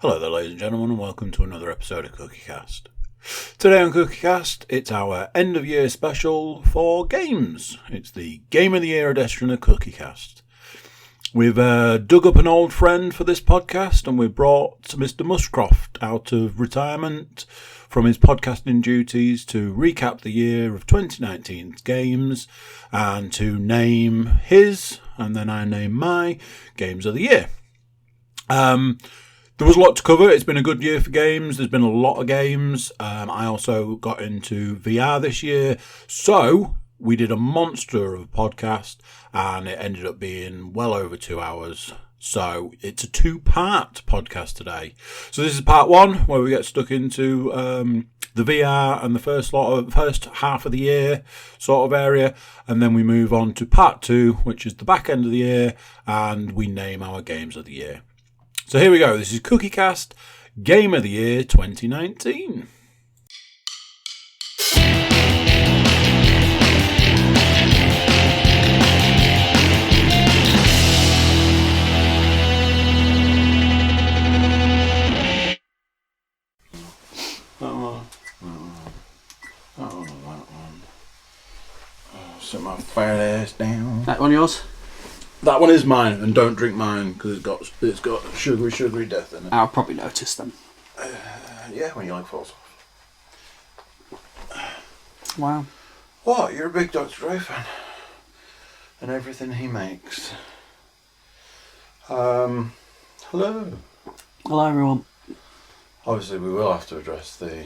Hello there, ladies and gentlemen, and welcome to another episode of Cookiecast. Today on Cookiecast, it's our end of year special for games. It's the Game of the Year edition of Cookiecast. We've dug up an old friend for this podcast, and we've brought Mr. Muscroft out of retirement from his podcasting duties to recap the year of 2019's games and to name his, and then I name my, games of the year. There was a lot to cover. It's been a good year for games. There's been a lot of games. I also got into VR this year. So we did a monster of a podcast and it ended up being well over 2 hours. So it's a two-part podcast today. So this is part one where we get stuck into the VR and the first half of the year sort of area. And then we move on to part two, which is the back end of the year, and we name our games of the year. So here we go. This is Cookiecast Game of the Year 2019. Sit my fat ass down. That one yours? That one is mine, and don't drink mine because it's got sugary death in it. I'll probably notice them. Yeah, when your leg falls off. Wow. What? You're a big Dr. Dre fan, and everything he makes. Hello. Hello, everyone. Obviously, we will have to address the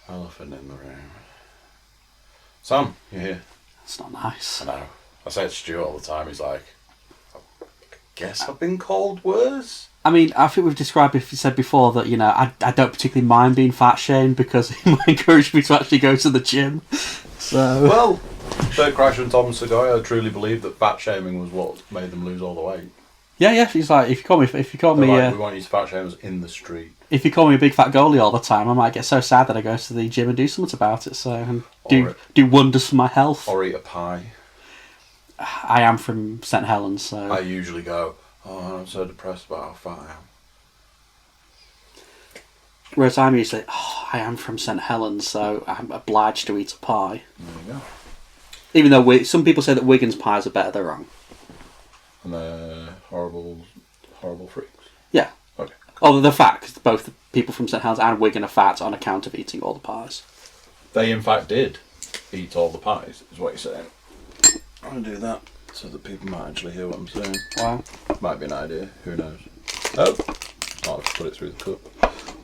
elephant in the room. Sam, you here? That's not nice. I know. I say it to Stu all the time. He's like, I guess I've been called worse. I mean, I think we've said before that, you know, I don't particularly mind being fat shamed because it might encourage me to actually go to the gym. So. Well, Bert Kreischer and Tom Segoya truly believe that fat shaming was what made them lose all the weight. Yeah. He's like, if you call me, we want you to fat shame us in the street. If you call me a big fat goalie all the time, I might get so sad that I go to the gym and do something about it. So and do wonders for my health. Or eat a pie. I am from St Helens, so... I usually go, I'm so depressed about how fat I am. Whereas I'm usually, I am from St Helens, so I'm obliged to eat a pie. There you go. Even though some people say that Wigan's pies are better, they're wrong. And they're horrible freaks? Yeah. Okay. Although they're fat, because both the people from St Helens and Wigan are fat on account of eating all the pies. They in fact did eat all the pies, is what you're saying. I'm going to do that so that people might actually hear what I'm saying. Wow. Might be an idea, who knows. Oh, I'll have to put it through the cup.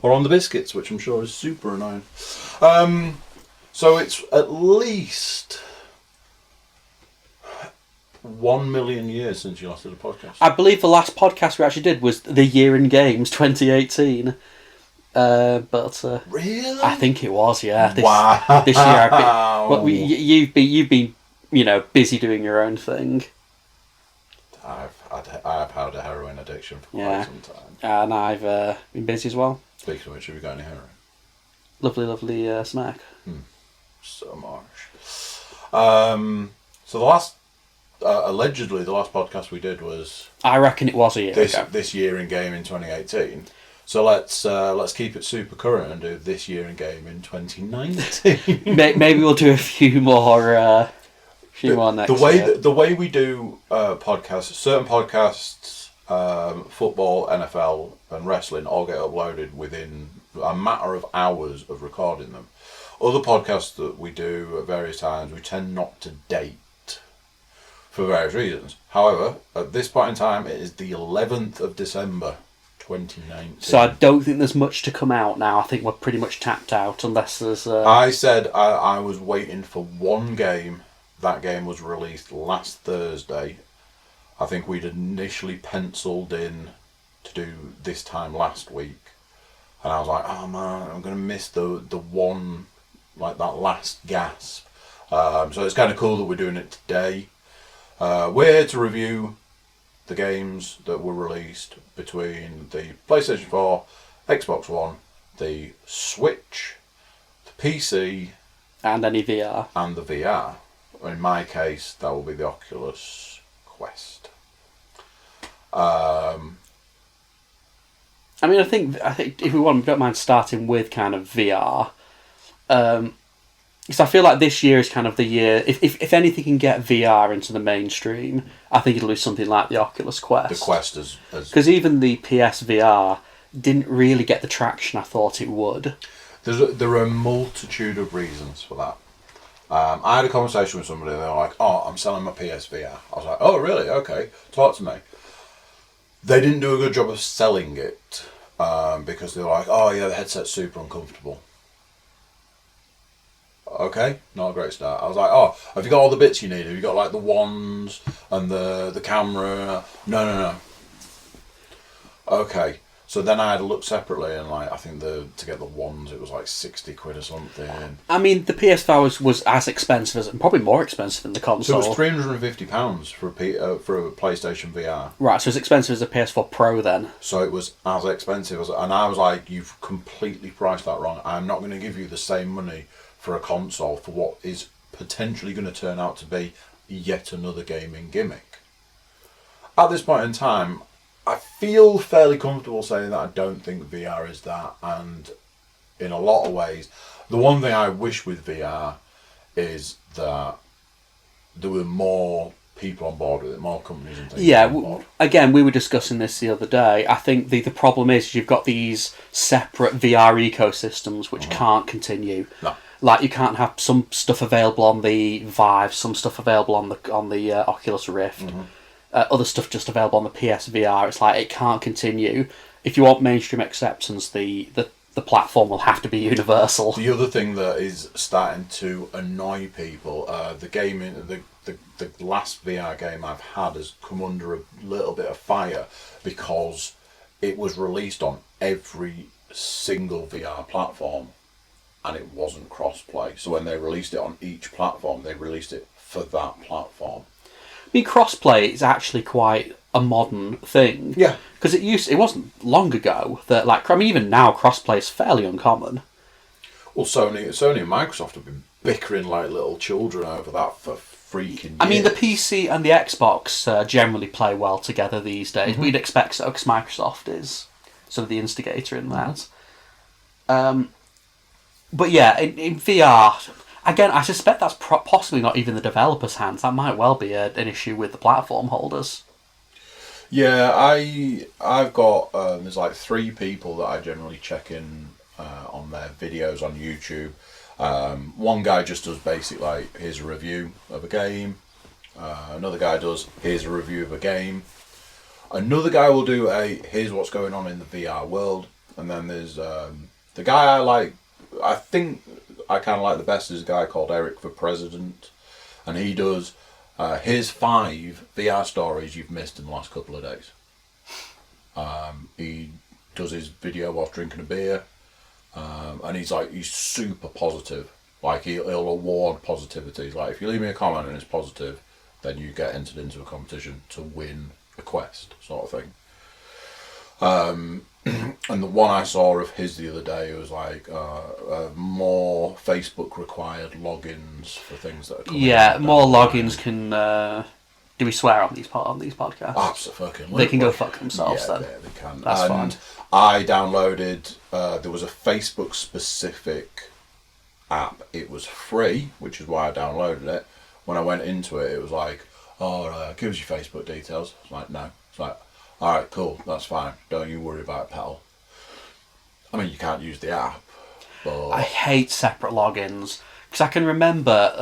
Or on the biscuits, which I'm sure is super annoying. So it's at least 1 million years since you last did a podcast. I believe the last podcast we actually did was the Year in Games 2018. But really? I think it was, yeah. Wow. This year, you've been, you know, busy doing your own thing. I've had a heroin addiction for quite some time. And I've been busy as well. Speaking of which, have you got any heroin? Lovely snack. So much. So the last, allegedly, the last podcast we did was... I reckon it was a year ago. This year in game in 2018. So let's keep it super current and do this year in game in 2019. Maybe we'll do a few more... next year. The way we do podcasts, certain podcasts, football, NFL, and wrestling all get uploaded within a matter of hours of recording them. Other podcasts that we do at various times, we tend not to date for various reasons. However, at this point in time, it is the 11th of December, 2019. So I don't think there's much to come out now. I think we're pretty much tapped out unless there's... I said I was waiting for one game. That game was released last Thursday. I think we'd initially penciled in to do this time last week. And I was like, oh man, I'm going to miss the one, like that last gasp. So it's kind of cool that we're doing it today. We're here to review the games that were released between the PlayStation 4, Xbox One, the Switch, the PC... And any VR. And the VR. In my case, that will be the Oculus Quest. I mean, I think if we don't mind starting with kind of VR, because I feel like this year is kind of the year. If anything can get VR into the mainstream, I think it'll be something like the Oculus Quest. The Quest as because even the PSVR didn't really get the traction I thought it would. There are a multitude of reasons for that. I had a conversation with somebody. They were like, "Oh, I'm selling my PSVR." I was like, "Oh, really? Okay, talk to me." They didn't do a good job of selling it because they were like, "Oh, yeah, the headset's super uncomfortable." Okay, not a great start. I was like, "Oh, have you got all the bits you need? Have you got like the wands and the camera?" No. Okay. So then I had to look separately, and like I think to get the wands, it was like 60 quid or something. I mean, the PS4 was as expensive as, and probably more expensive than the console. So it was £350 for a PlayStation VR. Right, so it's expensive as a PS4 Pro then. So it was as expensive as, and I was like, "You've completely priced that wrong. I'm not going to give you the same money for a console for what is potentially going to turn out to be yet another gaming gimmick." At this point in time, I feel fairly comfortable saying that I don't think VR is that, and in a lot of ways, the one thing I wish with VR is that there were more people on board with it, more companies and things. Yeah, on board. Again, we were discussing this the other day. I think the problem is you've got these separate VR ecosystems which can't continue. No. Like you can't have some stuff available on the Vive, some stuff available on the Oculus Rift. Other stuff just available on the PSVR. It's like it can't continue. If you want mainstream acceptance, the platform will have to be universal. The other thing that is starting to annoy people, the last VR game I've had has come under a little bit of fire because it was released on every single VR platform and it wasn't cross-play. So when they released it on each platform, they released it for that platform. I mean, crossplay is actually quite a modern thing. Yeah. Because it wasn't long ago that, like, I mean, even now crossplay is fairly uncommon. Well, Sony and Microsoft have been bickering like little children over that for freaking years. I mean, the PC and the Xbox generally play well together these days, but you'd expect so because Microsoft is sort of the instigator in that. But yeah, in VR... Again, I suspect that's possibly not even the developers' hands. That might well be an issue with the platform holders. Yeah, I've got there's like 3 people that I generally check in on their videos on YouTube. One guy just does basic like here's a review of a game. Another guy does here's a review of a game. Another guy will do a here's what's going on in the VR world. And then there's the guy I like. I think I kind of like the best is a guy called Eric for President, and he does here's 5 VR stories you've missed in the last couple of days. He does his video whilst drinking a beer, and he's super positive. Like he'll award positivity. He's like, if you leave me a comment and it's positive, then you get entered into a competition to win a quest, sort of thing. And the one I saw of his the other day was like more Facebook required logins for things that are coming out more down logins can. Do we swear on these podcasts? Absolutely. They can go fuck themselves then. Yeah, they can. That's and fine. I downloaded. There was a Facebook specific app. It was free, which is why I downloaded it. When I went into it, it was like, "Oh, give us your Facebook details." I was like, "No." It's like, "Alright, cool, that's fine. Don't you worry about it, pal." I mean, you can't use the app, but... I hate separate logins. Because I can remember,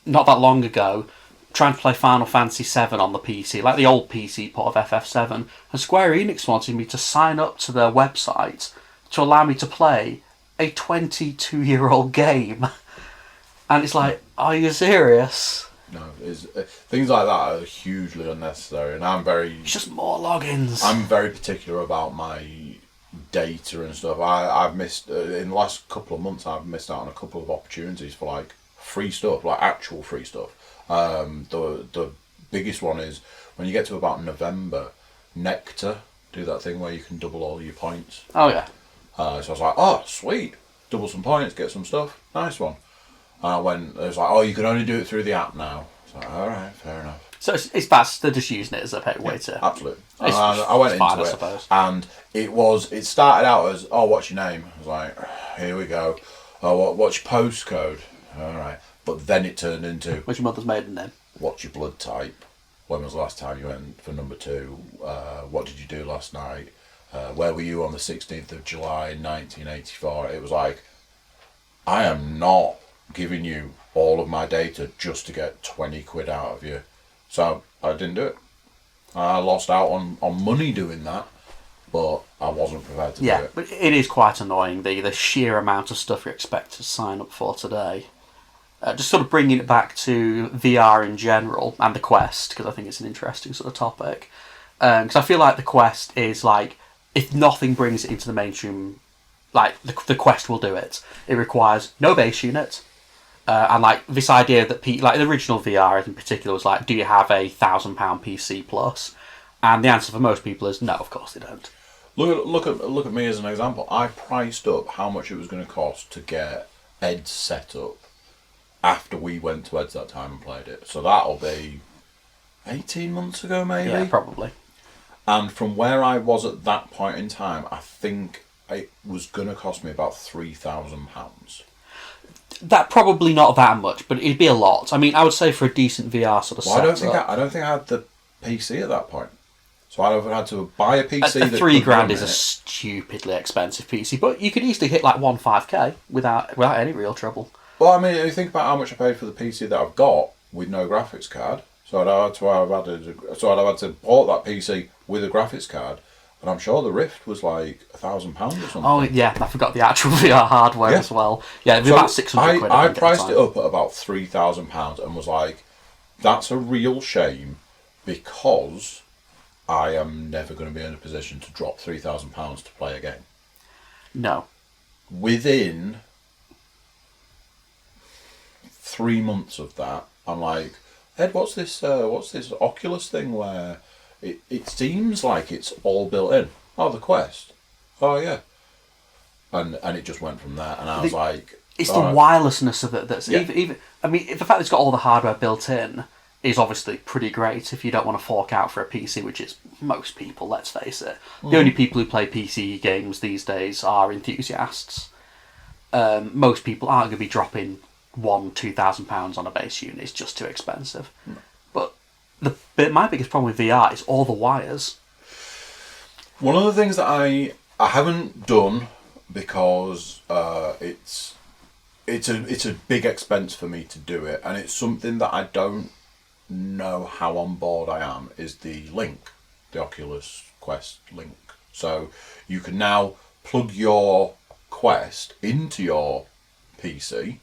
not that long ago, trying to play Final Fantasy VII on the PC, like the old PC port of FF7, and Square Enix wanted me to sign up to their website to allow me to play a 22-year-old game. And it's like, are you serious? No, things like that are hugely unnecessary, and It's just more logins. I'm very particular about my data and stuff. I've missed in the last couple of months. I've missed out on a couple of opportunities for like free stuff, like actual free stuff. The biggest one is when you get to about November, Nectar do that thing where you can double all your points. Oh yeah. So I was like, oh sweet, double some points, get some stuff, nice one. And I went, it was like, oh, you can only do it through the app now. So alright, fair enough. So they're just using it as a way to... Absolutely. I went into it, suppose. and it started out as, oh, what's your name? I was like, here we go. Oh, what's your postcode? All right. But then it turned into... What's your mother's maiden name? What's your blood type? When was the last time you went for number 2? What did you do last night? Where were you on the 16th of July 1984? It was like, I am not giving you all of my data just to get 20 quid out of you. So I didn't do it. I lost out on money doing that, but I wasn't prepared to do it. Yeah, but it is quite annoying, the sheer amount of stuff you're expected to sign up for today. Just sort of bringing it back to VR in general and the Quest, because I think it's an interesting sort of topic. Because I feel like the Quest is like, if nothing brings it into the mainstream, like the Quest will do it. It requires no base unit, and like this idea that like the original VR in particular was like, do you have a £1,000 PC plus? And the answer for most people is no, of course they don't. Look at me as an example. I priced up how much it was going to cost to get Ed's set up after we went to Ed's that time and played it. So that'll be 18 months ago, maybe? Yeah, probably. And from where I was at that point in time, I think it was going to cost me about £3,000. That probably not that much, but it'd be a lot. I mean, I would say for a decent VR sort of setup. I don't think I had the PC at that point. So I'd have had to buy a PC. A £3,000 is a stupidly expensive PC, but you could easily hit like 1.5k without any real trouble. Well, I mean, if you think about how much I paid for the PC that I've got with no graphics card, so I'd have had to port that PC with a graphics card, and I'm sure the Rift was like £1,000 or something. Oh yeah, I forgot the actual VR hardware as well. Yeah, it was about 600 quid. I priced it up at about £3,000 and was like, that's a real shame, because I am never going to be in a position to drop £3,000 to play a game. No. Within 3 months of that, I'm like, Ed, what's this Oculus thing where it seems like it's all built in? Oh, the Quest. Oh yeah. And it just went from there, and I was like, it's the wirelessness of it that's even. I mean, the fact that it's got all the hardware built in is obviously pretty great if you don't want to fork out for a PC, which is most people, let's face it. The only people who play PC games these days are enthusiasts. Most people aren't going to be dropping £1,000-2,000 on a base unit. It's just too expensive. But my biggest problem with VR is all the wires. One of the things that I haven't done, because it's a big expense for me to do it, and it's something that I don't know how on board I am, is the Link, the Oculus Quest Link. So you can now plug your Quest into your PC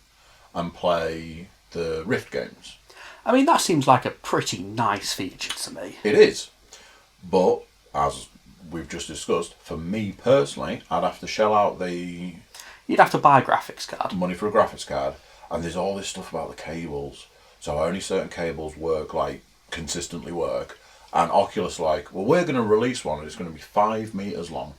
and play the Rift games. I mean, that seems like a pretty nice feature to me. It is. But, as we've just discussed, for me personally, I'd have to shell out the... You'd have to buy a graphics card. Money for a graphics card. And there's all this stuff about the cables. So only certain cables consistently work. And Oculus are like, well, we're going to release one and it's going to be 5 meters long.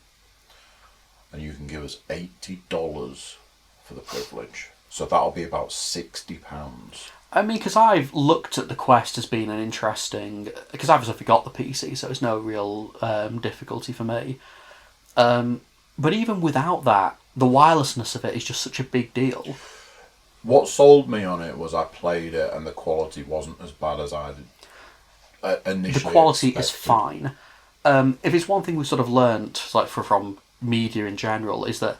And you can give us $80 for the privilege. So that'll be about £60. I mean, because I've looked at the Quest as being an interesting... Because I've obviously got the PC, so it's no real difficulty for me. But even without that, the wirelessness of it is just such a big deal. What sold me on it was I played it and the quality wasn't as bad as I initially The quality expected. is fine. If it's one thing we've sort of learnt, like from media in general, is that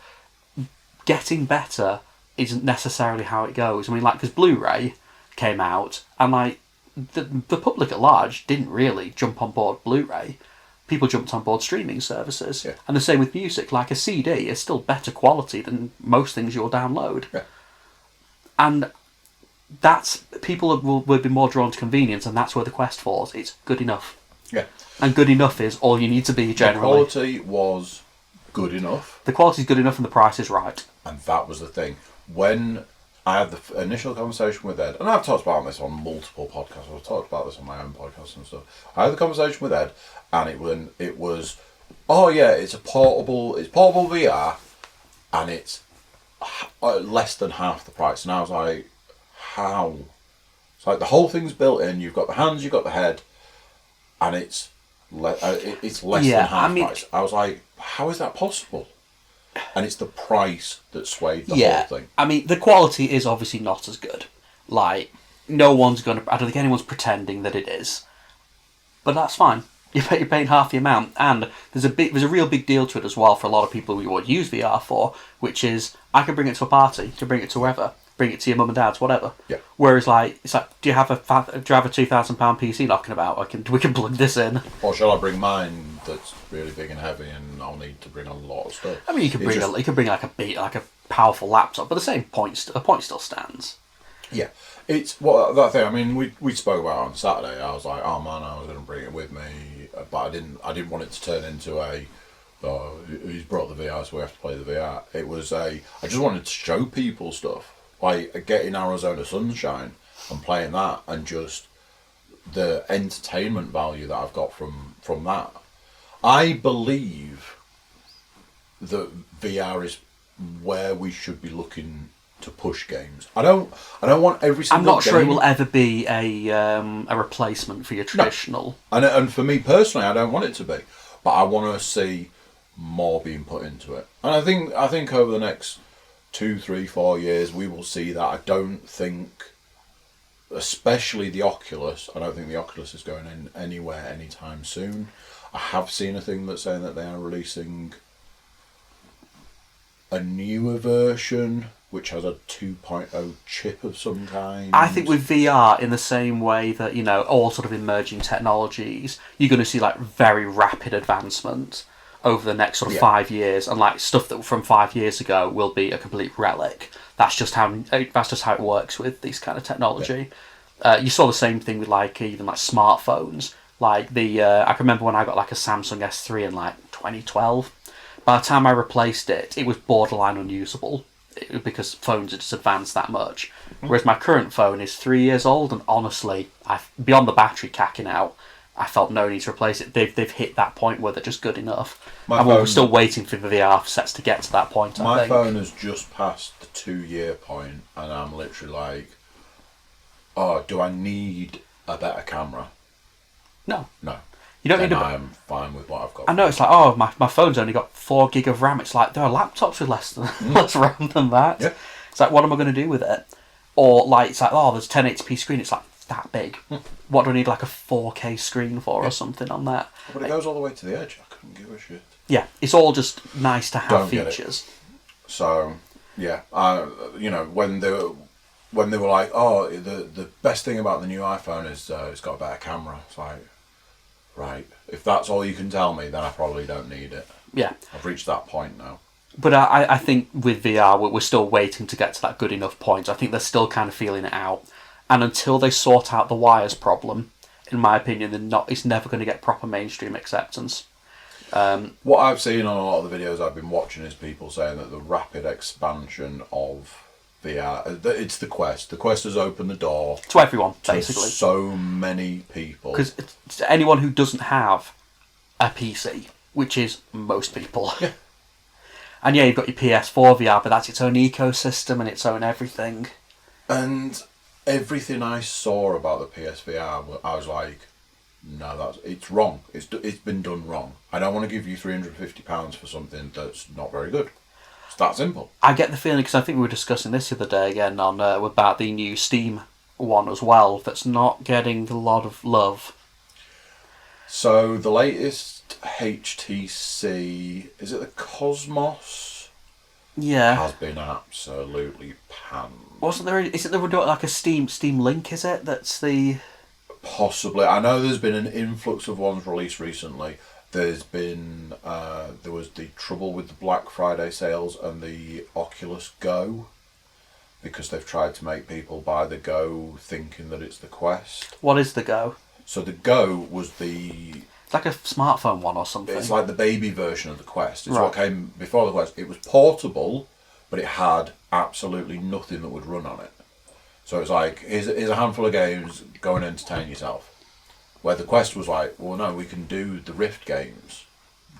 getting better isn't necessarily how it goes. I mean, like, because Blu-ray came out, and like the public at large didn't really jump on board Blu-ray. People jumped on board streaming services. Yeah. And the same with music. Like, a CD is still better quality than most things you'll download. Yeah. And that's... People will be more drawn to convenience, and that's where the Quest falls. It's good enough. Yeah. And good enough is all you need to be, generally. The quality was good enough. The quality's good enough and the price is right. And that was the thing. When I had the initial conversation with Ed, and I've talked about this on multiple podcasts, I've talked about this on my own podcast and stuff. I had the conversation with Ed, and it was, oh yeah, it's portable VR, and it's less than half the price. And I was like, how It's like the whole thing's built in. You've got the hands, you've got the head, and it's less than half price. I was like, how is that possible? And it's the price that swayed the whole thing. I mean, the quality is obviously not as good. Like, no one's going to... I don't think anyone's pretending that it is. But that's fine. You're paying half the amount. And there's a real big deal to it as well for a lot of people who would use VR for, which is, I can bring it to a party, you can bring it to wherever. Bring it to your mum and dad's, whatever. Yeah. Whereas, it's like, do you have a £2,000 PC knocking about? We can plug this in. Or shall I bring mine that's really big and heavy, and I'll need to bring a lot of stuff? I mean, you can bring like a powerful laptop, but the same point. The point still stands. Yeah, it's that thing. I mean, we spoke about it on Saturday. I was like, oh man, I was going to bring it with me, but I didn't want it to turn into a. He's brought the VR, so we have to play the VR. It was I just wanted to show people stuff. Like getting Arizona Sunshine and playing that, and just the entertainment value that I've got from that. I believe that VR is where we should be looking to push games. I don't want every single. I'm not sure it will ever be a replacement for your traditional. No. And for me personally, I don't want it to be, but I want to see more being put into it. And I think over the next 2, 3, 4 years, we will see that. I don't think, especially the Oculus, I don't think the Oculus is going in anywhere anytime soon. I have seen a thing that's saying that they are releasing a newer version which has a 2.0 chip of some kind. I think with VR, in the same way that, all sort of emerging technologies, you're going to see like very rapid advancement over the next sort of 5 years, and like stuff that from 5 years ago will be a complete relic. That's just how it works with these kind of technology. Yeah. You saw the same thing with even smartphones. I can remember when I got like a Samsung S3 in like 2012. By the time I replaced it, it was borderline unusable because phones had just advanced that much. Whereas my current phone is 3 years old, and honestly, beyond the battery cacking out, I felt no need to replace it. They've hit that point where they're just good enough. I'm still waiting for the VR sets to get to that point. My phone has just passed the 2-year point, and I'm literally like, oh, do I need a better camera? No. You don't need. I'm fine with what I've got. I know, it's like, oh, my phone's only got 4 gig of RAM. It's like, there are laptops with less RAM than that. Yeah. It's like, what am I going to do with it? Or it's like, oh, there's 1080p screen. It's like that big. What do I need like a 4K screen for or something on that? But it goes all the way to the edge. I couldn't give a shit. Yeah, it's all just nice to have features. So yeah, when they were like, oh, the best thing about the new iPhone is it's got a better camera. It's like, right, if that's all you can tell me, then I probably don't need it. Yeah, I've reached that point now. But I think with VR, we're still waiting to get to that good enough point. I think they're still kind of feeling it out. And until they sort out the wires problem, in my opinion, it's never going to get proper mainstream acceptance. What I've seen on a lot of the videos I've been watching is people saying that the rapid expansion of VR, it's the Quest. The Quest has opened the door to everyone, basically. To so many people. Because it's anyone who doesn't have a PC, which is most people. Yeah. And yeah, you've got your PS4 VR, but that's its own ecosystem and its own everything. And everything I saw about the PSVR, I was like, no, it's wrong. It's been done wrong. I don't want to give you £350 for something that's not very good. It's that simple. I get the feeling, because I think we were discussing this the other day again on about the new Steam one as well, that's not getting a lot of love. So the latest HTC, is it the Cosmos? Yeah. Has been absolutely panned. Wasn't there? Is it like a Steam Link? Is it? That's the. Possibly. I know there's been an influx of ones released recently. There's been there was the trouble with the Black Friday sales and the Oculus Go, because they've tried to make people buy the Go thinking that it's the Quest. What is the Go? So the Go was the. It's like a smartphone one or something. It's like the baby version of the Quest. It's what came before the Quest. It was portable, but it had absolutely nothing that would run on it. So it's like, here's a handful of games, go and entertain yourself. Where the Quest was like, well, no, we can do the Rift games.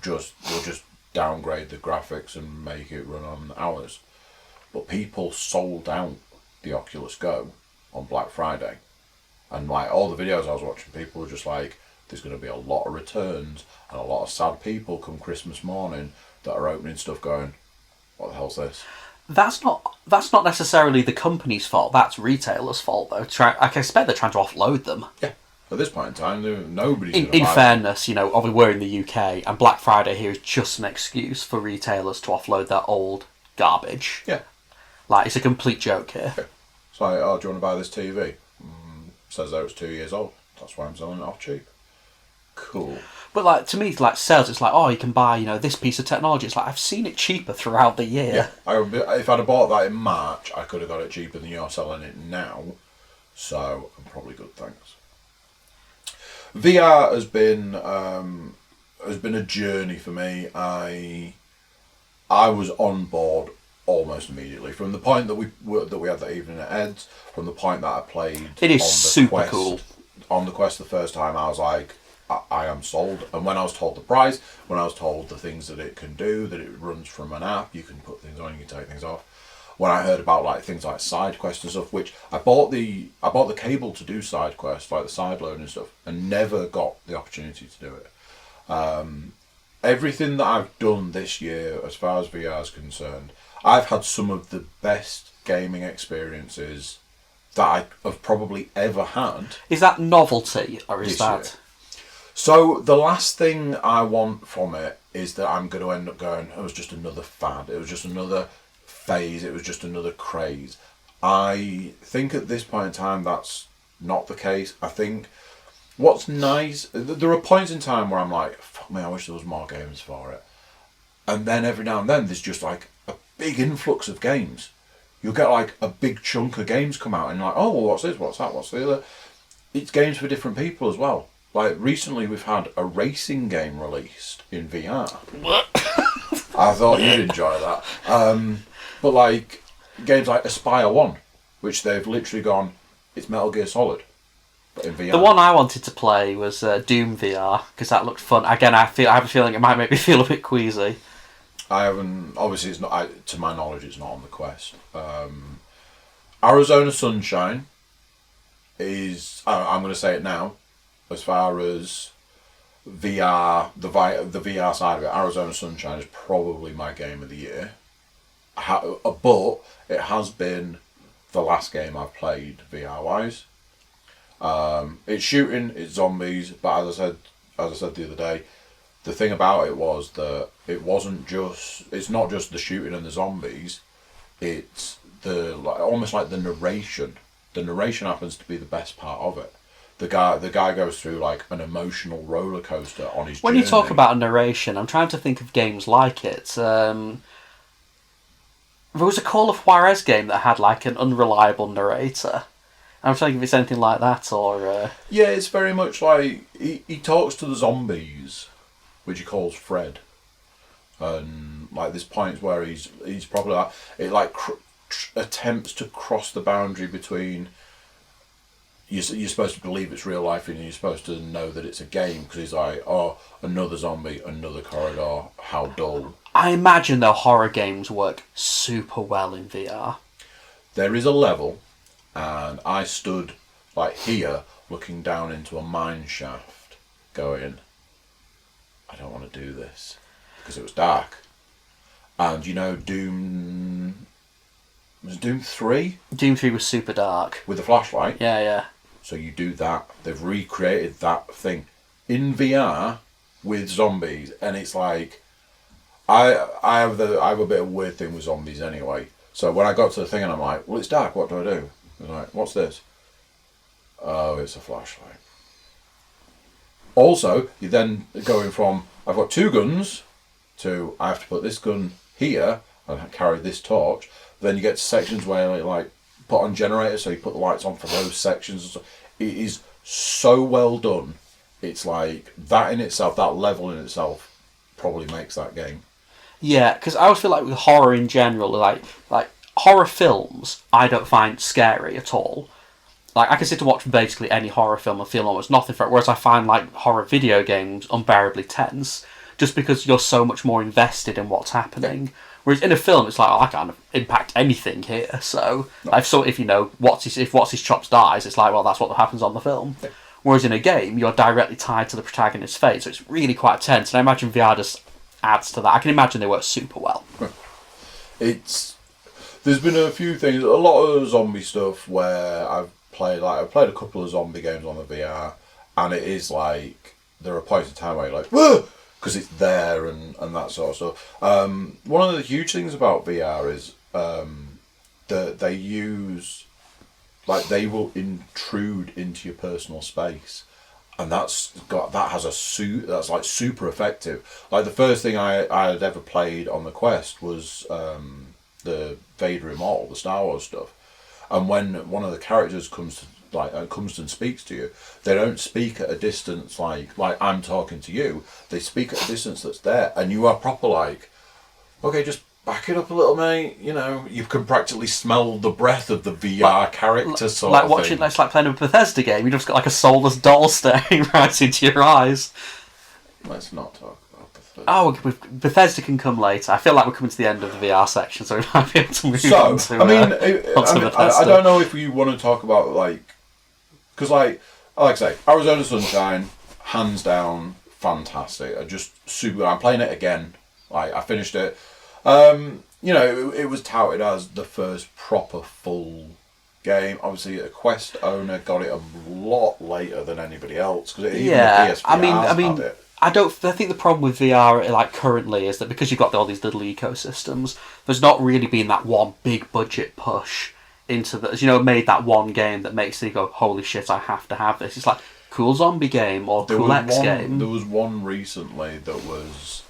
We'll just downgrade the graphics and make it run on ours. But people sold out the Oculus Go on Black Friday. And like all the videos I was watching, people were just like, there's going to be a lot of returns and a lot of sad people come Christmas morning that are opening stuff going, what the hell's this? That's not necessarily the company's fault. That's retailers' fault, though. I expect they're trying to offload them. Yeah. At this point in time, nobody's going to In fairness, you know, obviously we're in the UK, and Black Friday here is just an excuse for retailers to offload their old garbage. Yeah. Like, it's a complete joke here. Yeah. It's like, oh, do you want to buy this TV? Says that it's 2 years old. That's why I'm selling it off cheap. Cool. But like, to me, like sales, it's like, oh, you can buy, you know, this piece of technology. It's like, I've seen it cheaper throughout the year. Yeah. If I'd have bought that in March, I could have got it cheaper than you're selling it now. So I'm probably good, thanks. VR has been a journey for me. I was on board almost immediately from the point that we had that evening at Ed's. From the point that I played, it is super cool. On the Quest the first time, I was like, I am sold. And when I was told the price, when I was told the things that it can do, that it runs from an app, you can put things on, you can take things off. When I heard about like things like side quests and stuff, which I bought the cable to do side quests, like the side load and stuff, and never got the opportunity to do it. Everything that I've done this year, as far as VR is concerned, I've had some of the best gaming experiences that I have probably ever had. Is that novelty, or is that? Year. So the last thing I want from it is that I'm going to end up going, it was just another fad. It was just another phase. It was just another craze. I think at this point in time, that's not the case. I think what's nice, there are points in time where I'm like, fuck me, I wish there was more games for it. And then every now and then, there's just like a big influx of games. You'll get like a big chunk of games come out and you're like, oh, well, what's this, what's that, what's the other? It's games for different people as well. Like, recently we've had a racing game released in VR. I thought you'd enjoy that. But, like, games like Aspire 1, which they've literally gone, it's Metal Gear Solid, but in VR. The one I wanted to play was Doom VR, because that looked fun. Again, I have a feeling it might make me feel a bit queasy. I haven't... Obviously, it's not... to my knowledge, it's not on the Quest. Arizona Sunshine is... I'm going to say it now. As far as VR, the VR side of it, Arizona Sunshine is probably my game of the year. But it has been the last game I've played VR-wise. It's shooting, it's zombies, but as I said the other day, the thing about it was that it's not just the shooting and the zombies, it's almost like the narration. The narration happens to be the best part of it. The guy goes through like an emotional roller coaster on his journey. When you talk about a narration, I'm trying to think of games like it. There was a Call of Juarez game that had like an unreliable narrator. I'm trying to think if it's anything like that or... Yeah, it's very much like he talks to the zombies, which he calls Fred. And like there's points where he's probably like... It like attempts to cross the boundary between... You're supposed to believe it's real life and you're supposed to know that it's a game because he's like, oh, another zombie, another corridor, how dull. I imagine though horror games work super well in VR. There is a level and I stood like here looking down into a mine shaft going, I don't want to do this because it was dark. And you know Doom... Was it Doom 3? Doom 3 was super dark. With the flashlight? Yeah. So you do that. They've recreated that thing in VR with zombies, and it's like I have a bit of a weird thing with zombies anyway. So when I got to the thing and I'm like, well, it's dark. What do I do? I was like, what's this? Oh, it's a flashlight. Also, you're then going from I've got two guns to I have to put this gun here and carry this torch. Then you get to sections where you like put on generators, so you put the lights on for those sections. It is so well done. It's like that in itself, that level in itself, probably makes that game. Yeah, because I always feel like with horror in general, like horror films, I don't find scary at all. Like I can sit to watch basically any horror film and feel almost nothing for it. Whereas I find like horror video games unbearably tense, just because you're so much more invested in what's happening. Whereas in a film, it's like, I can't impact anything here. So if you know what's his chops dies, it's like, well, that's what happens on the film. Yeah. Whereas in a game, you're directly tied to the protagonist's fate, so it's really quite tense. And I imagine VR just adds to that. I can imagine they work super well. There's been a few things, a lot of zombie stuff where I've played a couple of zombie games on the VR, and it is like there are points in time where you're like, whoa, because it's there and that sort of stuff. One of the huge things about VR is that they use, like, they will intrude into your personal space, and that's like super effective. Like, the first thing I had ever played on the Quest was the Vader Immortal, the Star Wars stuff, and when one of the characters comes and speaks to you, they don't speak at a distance like I'm talking to you. They speak at a distance that's there, and you are proper like, okay, just back it up a little, mate. You know, you can practically smell the breath of the VR character sort like of watching, thing. It's like playing a Bethesda game. You just got like a soulless doll staring right into your eyes. Let's not talk about Bethesda. Oh, Bethesda can come later. I feel like we're coming to the end of the VR section, so we might be able to move on to. I don't know if we want to talk about, like, because like I say, Arizona Sunshine, hands down, fantastic. I'm playing it again. Like, I finished it. You know, it was touted as the first proper full game. Obviously, a Quest owner got it a lot later than anybody else, because even the PSVR had it. I think the problem with VR, like, currently, is that because you've got all these little ecosystems, there's not really been that one big budget push into made that one game that makes you go, holy shit, I have to have this. It's like cool zombie game or cool X game. There was one recently that was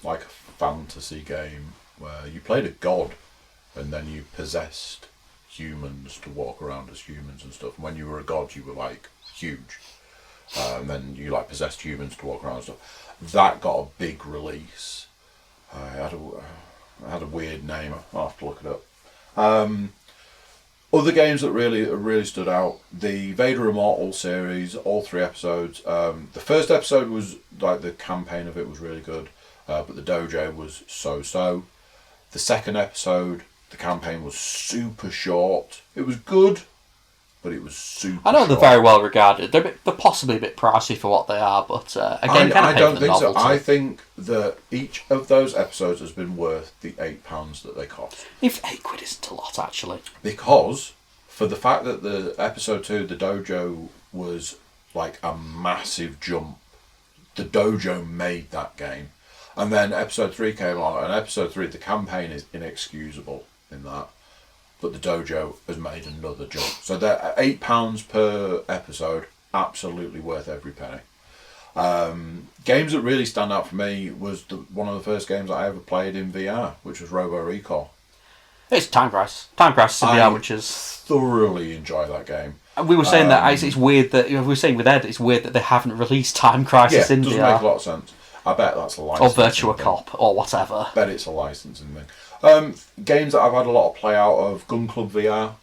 like a fantasy game where you played a god and then you possessed humans to walk around as humans and stuff. And when you were a god, you were like huge. And then you like possessed humans to walk around and stuff. That got a big release. It had a weird name. I'll have to look it up. Other games that really stood out: the Vader Immortal series, all 3 episodes. The first episode was like, the campaign of it was really good, but the dojo was so. The second episode, the campaign was super short. It was good, but it was super. I know short. they're very well regarded. They're possibly a bit pricey for what they are, but again, I don't think so. I think that each of those episodes has been worth the £8 that they cost. If £8 isn't a lot, actually, because for the fact that the episode 2, the dojo, was like a massive jump. The dojo made that game, and then episode 3 came along, and episode 3, the campaign is inexcusable in that. But the dojo has made another jump. So they're at £8 per episode, absolutely worth every penny. Games that really stand out for me was one of the first games I ever played in VR, which was Robo Recall. It's Time Crisis. Time Crisis in VR, which is... thoroughly enjoy that game. And we were saying that it's weird that... We were saying with Ed, it's weird that they haven't released Time Crisis in VR. Yeah, it doesn't make a lot of sense. I bet that's a licensing or Virtua Cop, or whatever. I bet it's a licensing thing. Games that I've had a lot of play out of: Gun Club VR.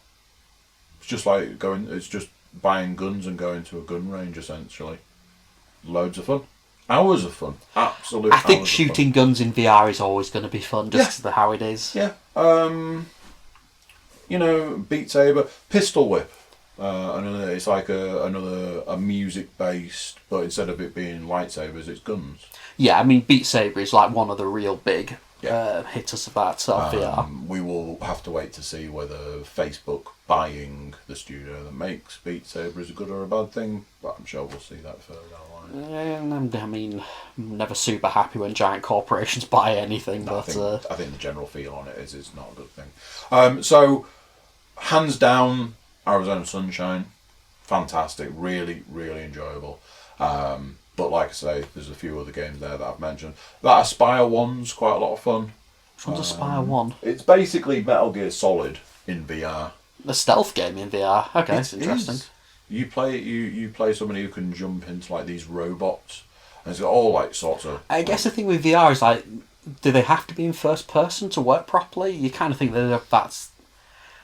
It's just like it's just buying guns and going to a gun range, essentially. Loads of fun. Hours of fun. Absolute I think shooting guns in VR is always going to be fun, just to how it is. Yeah. Beat Saber, Pistol Whip. It's like a music based, but instead of it being lightsabers, it's guns. Yeah, I mean, Beat Saber is like one of the real big hitters of that VR. We will have to wait to see whether Facebook buying the studio that makes Beat Saber is a good or a bad thing, but I'm sure we'll see that further down the line. I mean, I'm never super happy when giant corporations buy anything, but I think the general feel on it is it's not a good thing. So, hands down, Arizona Sunshine, fantastic, really, really enjoyable. But like I say, there's a few other games there that I've mentioned. That Aspire one's quite a lot of fun. Which one's Aspire 1? It's basically Metal Gear Solid in VR. A stealth game in VR. Okay, that's interesting. You play somebody who can jump into like these robots, and it's got all like sorts of. I guess the thing with VR is like, do they have to be in first person to work properly? You kind of think that's.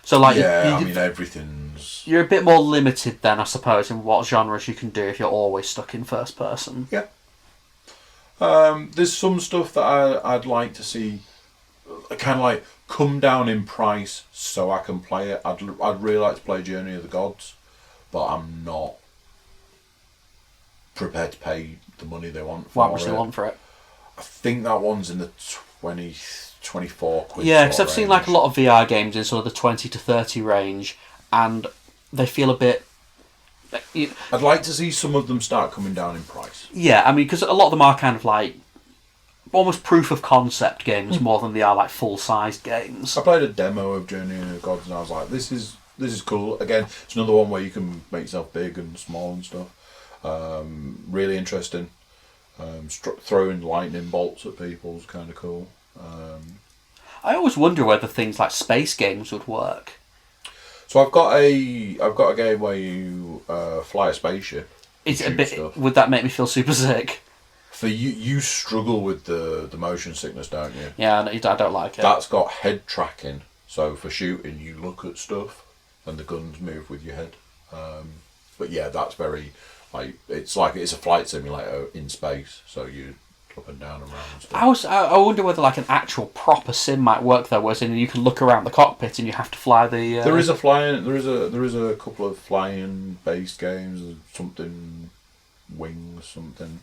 So like, everything's... You're a bit more limited then, I suppose, in what genres you can do if you're always stuck in first person. Yeah. There's some stuff that I'd like to see kind of like come down in price so I can play it. I'd really like to play Journey of the Gods, but I'm not prepared to pay the money they want for it. What much they want for it? I think that one's in the 24 quid. Yeah, because I've seen like a lot of VR games in sort of the 20 to 30 range, and they feel a bit. I'd like to see some of them start coming down in price. Yeah, I mean, because a lot of them are kind of like almost proof of concept games more than they are like full-sized games. I played a demo of Journey of the Gods and I was like, this is cool. Again, it's another one where you can make yourself big and small and stuff. Really interesting. Throwing lightning bolts at people is kind of cool. I always wonder whether things like space games would work. So I've got a game where you fly a spaceship. Is it a bit? Stuff. Would that make me feel super sick? For you struggle with the motion sickness, don't you? Yeah, I don't like it. That's got head tracking. So for shooting, you look at stuff, and the guns move with your head. But yeah, that's very it's a flight simulator in space. So you up and down and around and stuff. I wonder whether like an actual proper sim might work though, whereas you can look around the cockpit and you have to fly the. There is a couple of flying based games, something wings, something.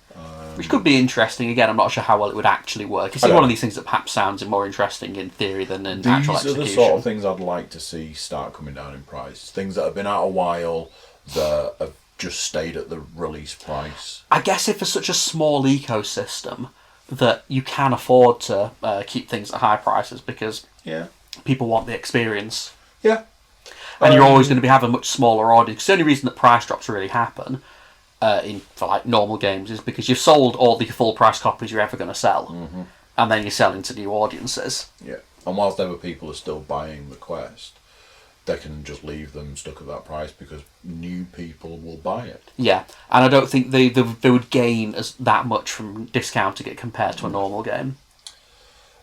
Which could be interesting. Again, I'm not sure how well it would actually work. It's one of these things that perhaps sounds more interesting in theory than in actual execution. These are the sort of things I'd like to see start coming down in price. Things that have been out a while that have just stayed at the release price. I guess if it's such a small ecosystem that you can afford to keep things at high prices because people want the experience. Yeah. And you're always going to be having a much smaller audience. Because the only reason that price drops really happen for like normal games is because you've sold all the full price copies you're ever going to sell, and then you're selling to new audiences. Yeah, and whilst ever people are still buying the Quest, they can just leave them stuck at that price because new people will buy it. Yeah, and I don't think they would gain as that much from discounting it compared to a normal game.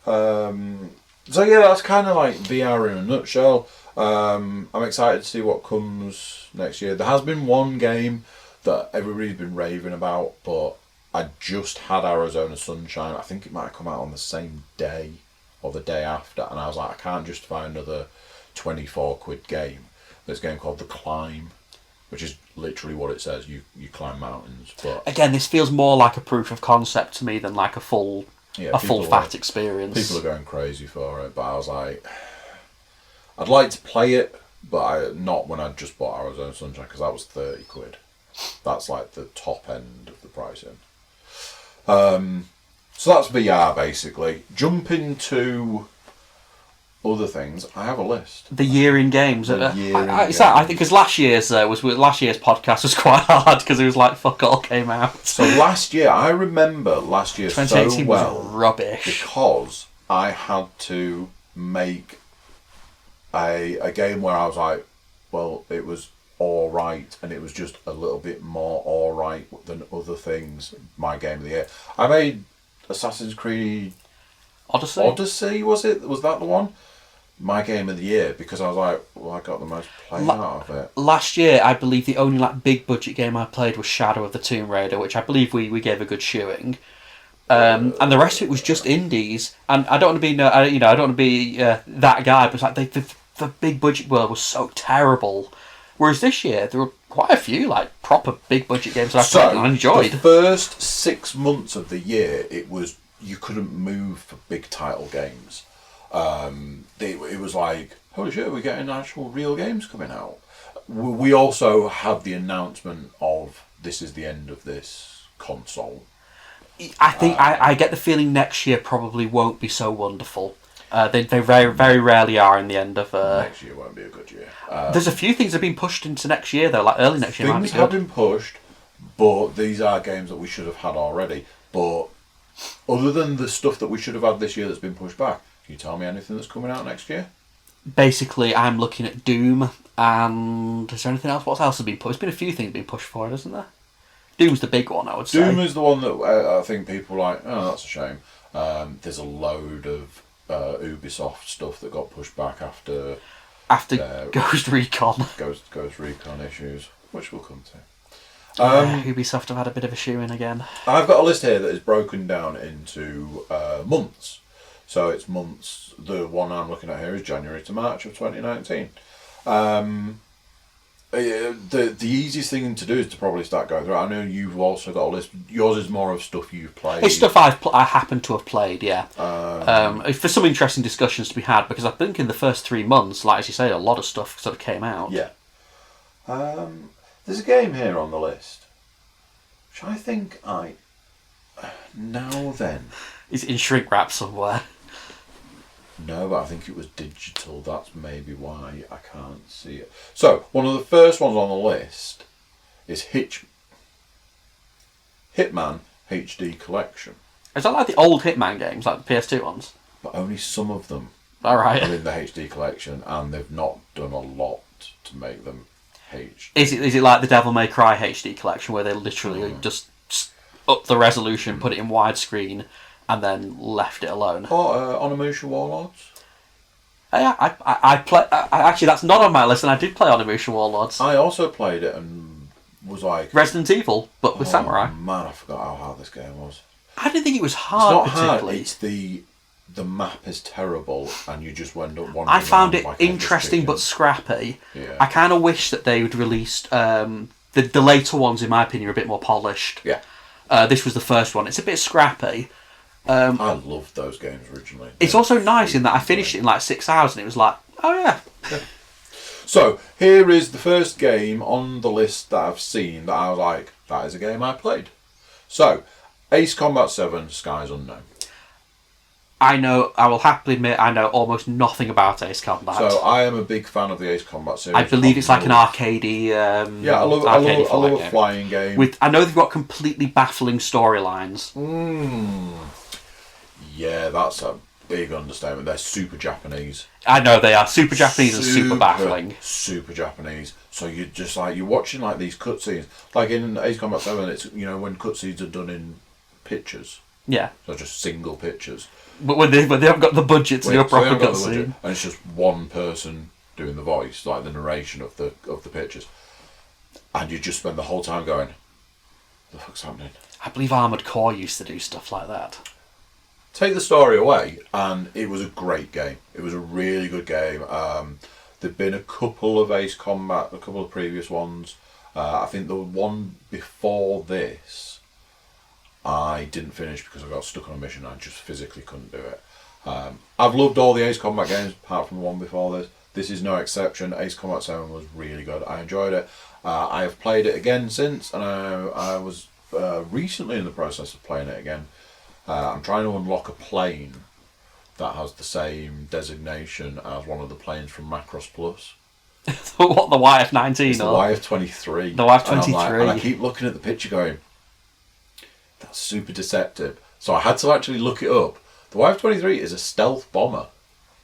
So yeah, that's kind of like VR in a nutshell. I'm excited to see what comes next year. There has been one game that everybody's been raving about, but I just had Arizona Sunshine. I think it might have come out on the same day or the day after, and I was like, I can't justify another 24 quid game. There's a game called The Climb, which is literally what it says. You climb mountains. But again, this feels more like a proof of concept to me than like a full fat experience. People are going crazy for it, but I was like, I'd like to play it, but not when I just bought Arizona Sunshine because that was 30 quid. That's like the top end of the pricing. So that's VR basically. Jumping to other things, I have a list. The year in games. I think because last year's podcast was quite hard because it was like fuck all came out. So last year, I remember last year 2018 so well was rubbish because I had to make a game where I was like, well, it was all right, and it was just a little bit more all right than other things. My game of the year. I made Assassin's Creed Odyssey, was that the one? My game of the year, because I was like, well, I got the most play out of it. Last year, I believe the only like big budget game I played was Shadow of the Tomb Raider, which I believe we gave a good shoeing. And the rest of it was just indies. And I don't want to be I don't want to be that guy, but it's like the big budget world was so terrible. Whereas this year, there were quite a few like proper big budget games that I played and enjoyed. The first 6 months of the year, it was you couldn't move for big title games. It was like, holy shit, we're getting actual real games coming out. We also had the announcement of this is the end of this console. I think I get the feeling next year probably won't be so wonderful. They very, very rarely are in the end of... Next year won't be a good year. There's a few things that have been pushed into next year, though, like early next year might be good. Things have been pushed, but these are games that we should have had already. But other than the stuff that we should have had this year that's been pushed back, can you tell me anything that's coming out next year? Basically, I'm looking at Doom, and is there anything else? What else has been pushed? There's been a few things being pushed for it, isn't there? Doom's the big one, I would say. Doom is the one that I think people are like, oh, that's a shame. There's a load of Ubisoft stuff that got pushed back after Ghost Recon. Ghost Recon issues, which we'll come to. Ubisoft have had a bit of a shoe in again. I've got a list here that is broken down into months. So it's months. The one I'm looking at here is January to March of 2019. The easiest thing to do is to probably start going through. I know you've also got a list. Yours is more of stuff you've played. It's stuff I happen to have played, yeah. For some interesting discussions to be had, because I think in the first 3 months, like as you say, a lot of stuff sort of came out. Yeah. There's a game here on the list, which I think Now then. Is it in shrink wrap somewhere? No, but I think it was digital. That's maybe why I can't see it. So, one of the first ones on the list is Hitman HD Collection. Is that like the old Hitman games, like the PS2 ones? But only some of them are in the HD Collection, and they've not done a lot to make them HD. Is it like the Devil May Cry HD Collection, where they literally just up the resolution, put it in widescreen, and then left it alone? Or Onimusha Warlords? I play. Actually, that's not on my list, and I did play Onimusha Warlords. I also played it and was like... Resident Evil, but with samurai. Man, I forgot how hard this game was. I didn't think it was hard, it's not particularly. Hard, it's the map is terrible, and you just end up wandering. I found it like interesting but scrappy. Yeah. I kind of wish that they would released... the later ones, in my opinion, are a bit more polished. Yeah. This was the first one. It's a bit scrappy. I loved those games originally. It's also nice in that I finished it in like 6 hours and it was like, oh yeah. So, here is the first game on the list that I've seen that I was like, that is a game I played. So, Ace Combat 7, Skies Unknown. I will happily admit, I know almost nothing about Ace Combat. So, I am a big fan of the Ace Combat series. I believe it's like an arcadey... I love a flying game. I know they've got completely baffling storylines. Yeah, that's a big understatement. They're super Japanese. I know they are. Super Japanese and super baffling. Super Japanese. So you're just like, you're watching like these cutscenes. Like in Ace Combat 7, it's, when cutscenes are done in pictures. Yeah. So just single pictures. But when they haven't got the budget to do a proper cutscene. And it's just one person doing the voice, like the narration of the pictures. And you just spend the whole time going, what the fuck's happening? I believe Armored Core used to do stuff like that. Take the story away, and it was a great game. It was a really good game. There've been a couple of Ace Combat, a couple of previous ones. I think the one before this, I didn't finish because I got stuck on a mission. I just physically couldn't do it. I've loved all the Ace Combat games apart from the one before this. This is no exception. Ace Combat 7 was really good. I enjoyed it. I have played it again since, and I was recently in the process of playing it again. I'm trying to unlock a plane that has the same designation as one of the planes from Macross Plus. What, the YF-19? It's the YF-23. The YF-23. And I keep looking at the picture going, that's super deceptive. So I had to actually look it up. The YF-23 is a stealth bomber,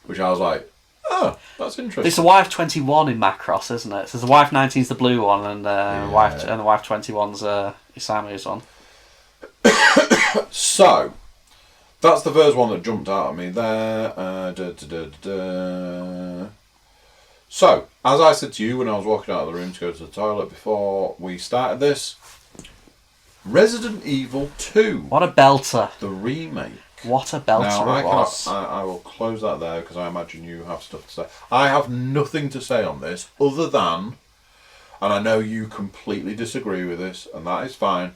which I was like, oh, that's interesting. It's the YF-21 in Macross, isn't it? So the YF-19's the blue one, and the YF-21's Isamu's one. So, that's the first one that jumped out at me there. So, as I said to you when I was walking out of the room to go to the toilet before we started this, Resident Evil 2. What a belter. The remake. What a belter it was. I will close that there because I imagine you have stuff to say. I have nothing to say on this other than, and I know you completely disagree with this, and that is fine,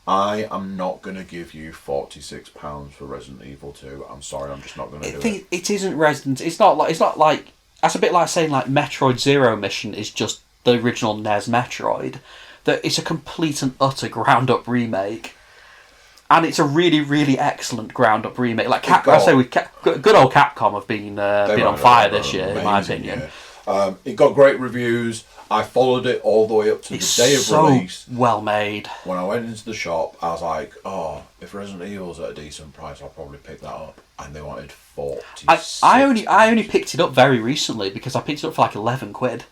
I am not going to give you £46 for Resident Evil 2. I'm sorry, I'm just not going to do it. It isn't Resident. It's not like. That's a bit like saying like Metroid Zero Mission is just the original NES Metroid. That it's a complete and utter ground up remake, and it's a really, really excellent ground up remake. Like good old Capcom have been on fire this year, in my opinion. Yeah. It got great reviews. I followed it all the way up to the day of release. Well made. When I went into the shop, I was like, "Oh, if Resident Evil's at a decent price, I'll probably pick that up." And they wanted 40. I only picked it up very recently because I picked it up for like £11.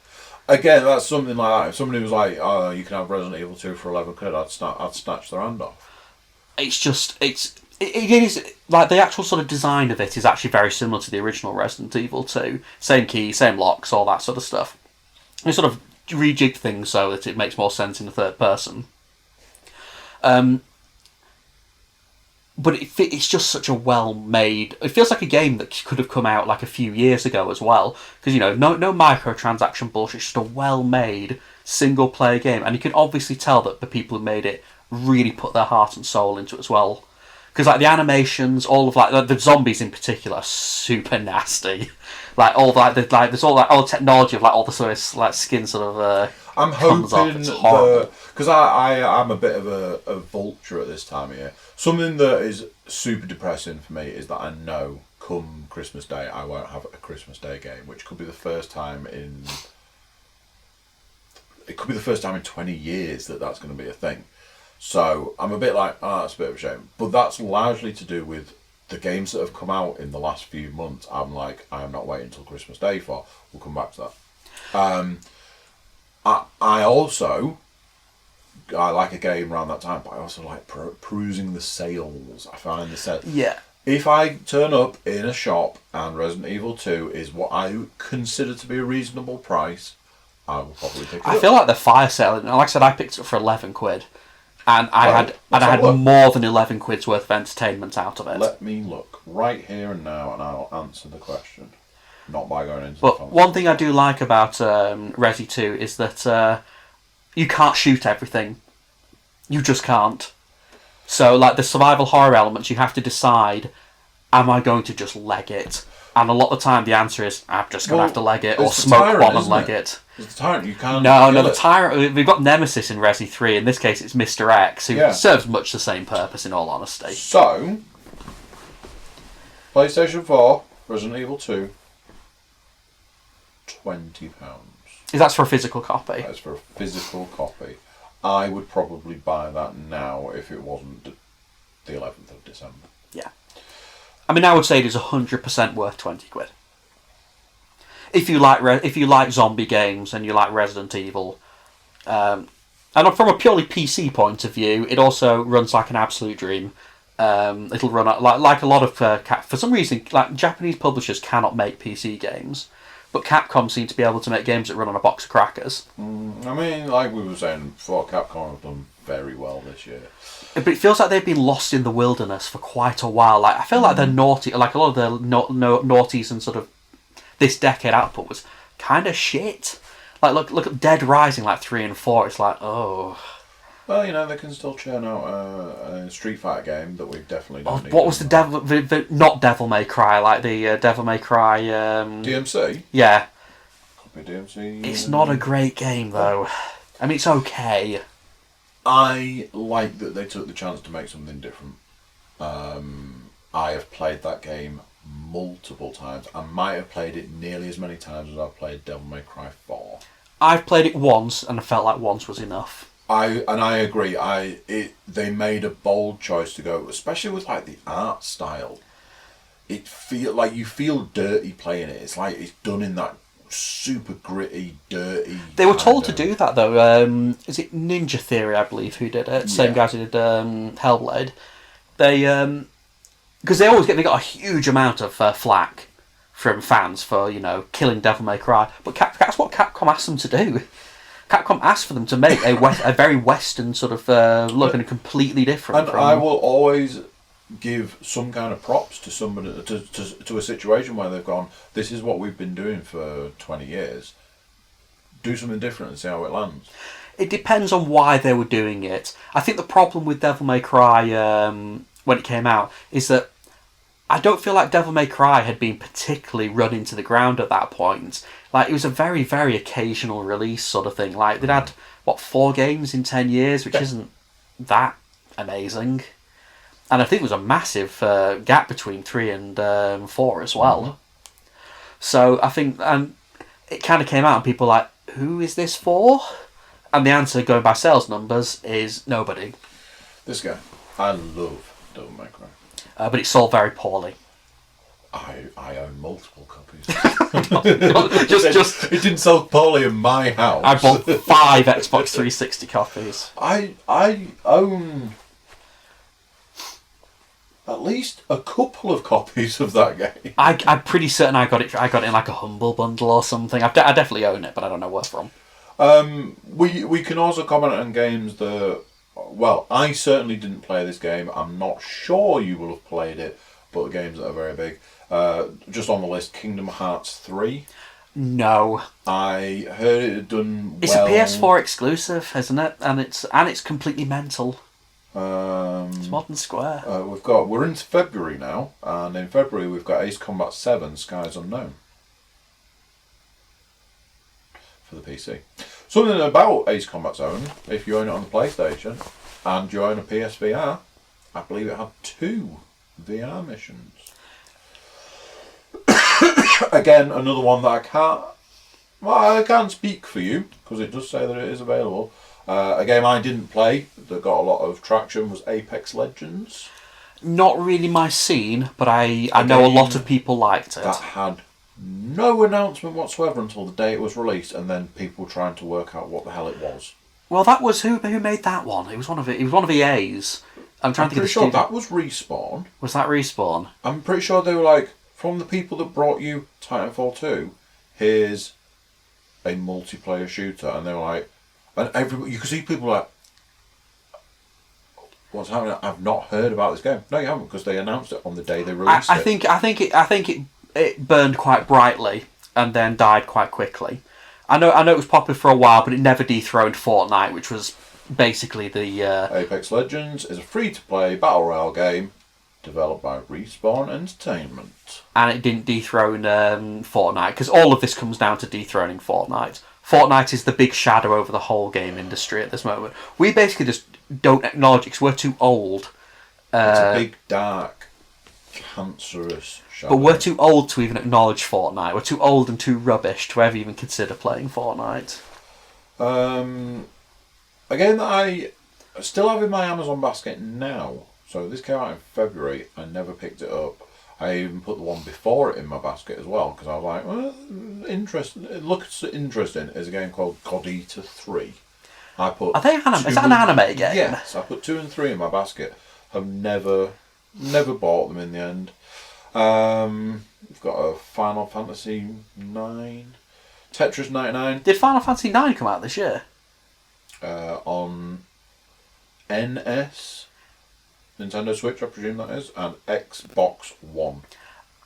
Again, that's something like that. If somebody was like, "Oh, you can have Resident Evil 2 for £11," I'd snatch their hand off. It is like the actual sort of design of it is actually very similar to the original Resident Evil 2. Same key, same locks, all that sort of stuff. They sort of rejig things so that it makes more sense in the third person. but it's just such a well-made... It feels like a game that could have come out like a few years ago as well. Because, no microtransaction bullshit, it's just a well-made single-player game. And you can obviously tell that the people who made it really put their heart and soul into it as well. Because the animations, all of the zombies in particular, are super nasty. There's all technology of all the sort of skin sort of. I'm hoping because I'm a bit of a vulture at this time of year. Something that is super depressing for me is that I know come Christmas Day I won't have a Christmas Day game, which could be the first time in. It could be the first time in 20 years that's going to be a thing. So I'm a bit like, that's a bit of a shame. But that's largely to do with the games that have come out in the last few months. I'm like, I am not waiting until Christmas Day for. We'll come back to that. I like a game around that time, but I also like perusing the sales. I find the sales. Yeah. If I turn up in a shop and Resident Evil 2 is what I consider to be a reasonable price, I will probably pick it up. I feel like the fire sale, like I said, I picked it up for £11. And I had more than 11 quid's worth of entertainment out of it. Let me look right here and now, and I'll answer the question. Not by going into. But one thing I do like about Resi 2 is that you can't shoot everything. You just can't. So, the survival horror elements, you have to decide: am I going to just leg it? And a lot of the time, the answer is, I'm just going to have to leg it, or smoke one and leg it. It's the Tyrant, you can't... No, the Tyrant... We've got Nemesis in Resi 3. In this case, it's Mr. X, who serves much the same purpose, in all honesty. So, PlayStation 4, Resident Evil 2, £20. That's for a physical copy? That's for a physical copy. I would probably buy that now if it wasn't the 11th of December. Yeah. I mean, I would say it is 100% worth £20. If you like zombie games and you like Resident Evil, and from a purely PC point of view, it also runs like an absolute dream. It'll run like a lot of for some reason, Japanese publishers cannot make PC games, but Capcom seem to be able to make games that run on a box of crackers. I mean, like we were saying before, Capcom have done very well this year. But it feels like they've been lost in the wilderness for quite a while. I feel like they're naughty. A lot of the naughties and sort of this decade output was kind of shit. Look at Dead Rising 3 and 4. It's oh. Well, they can still churn out a Street Fighter game that we definitely don't need. What was not Devil May Cry, the Devil May Cry... DMC? Yeah. Could be DMC. It's not a great game, though. I mean, it's okay. I like that they took the chance to make something different. I have played that game multiple times. I might have played it nearly as many times as I've played Devil May Cry 4. I've played it once, and I felt like once was enough. I agree. They made a bold choice to go, especially with the art style. You feel dirty playing it. It's it's done in that super gritty, dirty. They were told to do that though. Is it Ninja Theory, I believe, who did it? Same guys who did Hellblade. They because they got a huge amount of flack from fans for killing Devil May Cry, but that's what Capcom asked them to do. Capcom asked for them to make a very Western sort of look and completely different. And I will always give some kind of props to somebody to a situation where they've gone, this is what we've been doing for 20 years. Do something different and see how it lands. It depends on why they were doing it. I think the problem with Devil May Cry when it came out is that I don't feel like Devil May Cry had been particularly run into the ground at that point. It was a very, very occasional release sort of thing. They'd had, 4 games in 10 years, which isn't that amazing. And I think there was a massive gap between 3 and 4 as well. Mm-hmm. So I think it kind of came out and people were like, who is this for? And the answer, going by sales numbers, is nobody. This guy. I love Devil May Cry. But it sold very poorly. I own multiple copies. Just it didn't sell poorly in my house. I bought 5 Xbox 360 copies. I own at least a couple of copies of that game. I'm pretty certain I got it in a Humble Bundle or something. I definitely own it, but I don't know where from. We can also comment on games that well, I certainly didn't play this game. I'm not sure you will have played it, but the games that are very big. Just on the list, Kingdom Hearts 3. No. I heard it had done It's well. a PS4 exclusive, isn't it? And it's completely mental. It's Modern Square. We're into February now, and in February we've got Ace Combat 7: Skies Unknown for the PC. Something about Ace Combat 7, if you own it on the PlayStation and you own a PSVR, I believe it had 2 VR missions. Again, another one that I can't speak for you, because it does say that it is available. A game I didn't play that got a lot of traction was Apex Legends. Not really my scene, but I know a lot of people liked it. That had no announcement whatsoever until the day it was released, and then people trying to work out what the hell it was. Well, that was who made that one. It was one of EA's. I'm pretty sure that was Respawn. Was that Respawn? I'm pretty sure they were like, from the people that brought you Titanfall 2, here's a multiplayer shooter, and they were like, and everybody, you could see people like, what's happening? I've not heard about this game. No, you haven't, because they announced it on the day they released it. I think it burned quite brightly and then died quite quickly. I know it was popular for a while, but it never dethroned Fortnite, which was basically the... Apex Legends is a free-to-play battle royale game developed by Respawn Entertainment. And it didn't dethrone Fortnite, because all of this comes down to dethroning Fortnite. Fortnite is the big shadow over the whole game industry at this moment. We basically just don't acknowledge it because we're too old. It's a big, dark, cancerous shadow. But we're too old to even acknowledge Fortnite. We're too old and too rubbish to ever even consider playing Fortnite. A game that I still have in my Amazon basket now. So this came out in February. I never picked it up. I even put the one before it in my basket as well, because I was like, well, interesting. It looks interesting. Is a game called God Eater 3. Is that an anime game? Yes, I put 2 and 3 in my basket. Have never bought them in the end. We've got a Final Fantasy 9, Tetris 99. Did Final Fantasy 9 come out this year? On NS, Nintendo Switch, I presume that is, and Xbox One.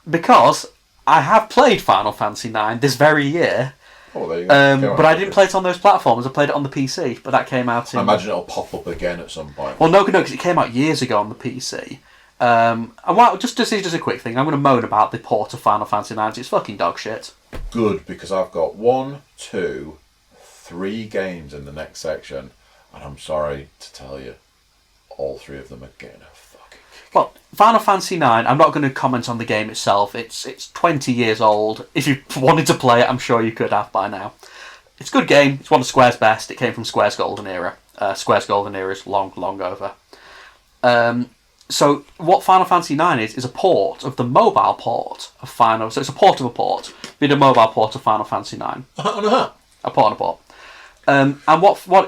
Because I have played Final Fantasy 9 this very year. Oh, there you go. But I didn't play it on those platforms. I played it on the PC, but that came out in... I imagine it'll pop up again at some point. Well, no, because it came out years ago on the PC. And just a quick thing, I'm going to moan about the port of Final Fantasy 9. It's fucking dog shit. Good, because I've got 1, 2, 3 games in the next section, and I'm sorry to tell you, all 3 of them are getting a fucking kick. Well, Final Fantasy 9, I'm not going to comment on the game itself. It's 20 years old. If you wanted to play it, I'm sure you could have by now. It's a good game. It's one of Square's best. It came from Square's golden era. Square's golden era is long, long over. So what Final Fantasy 9 is a port of the mobile port of Final... So it's a port of a port. Be the mobile port of Final Fantasy 9. A port on a port. And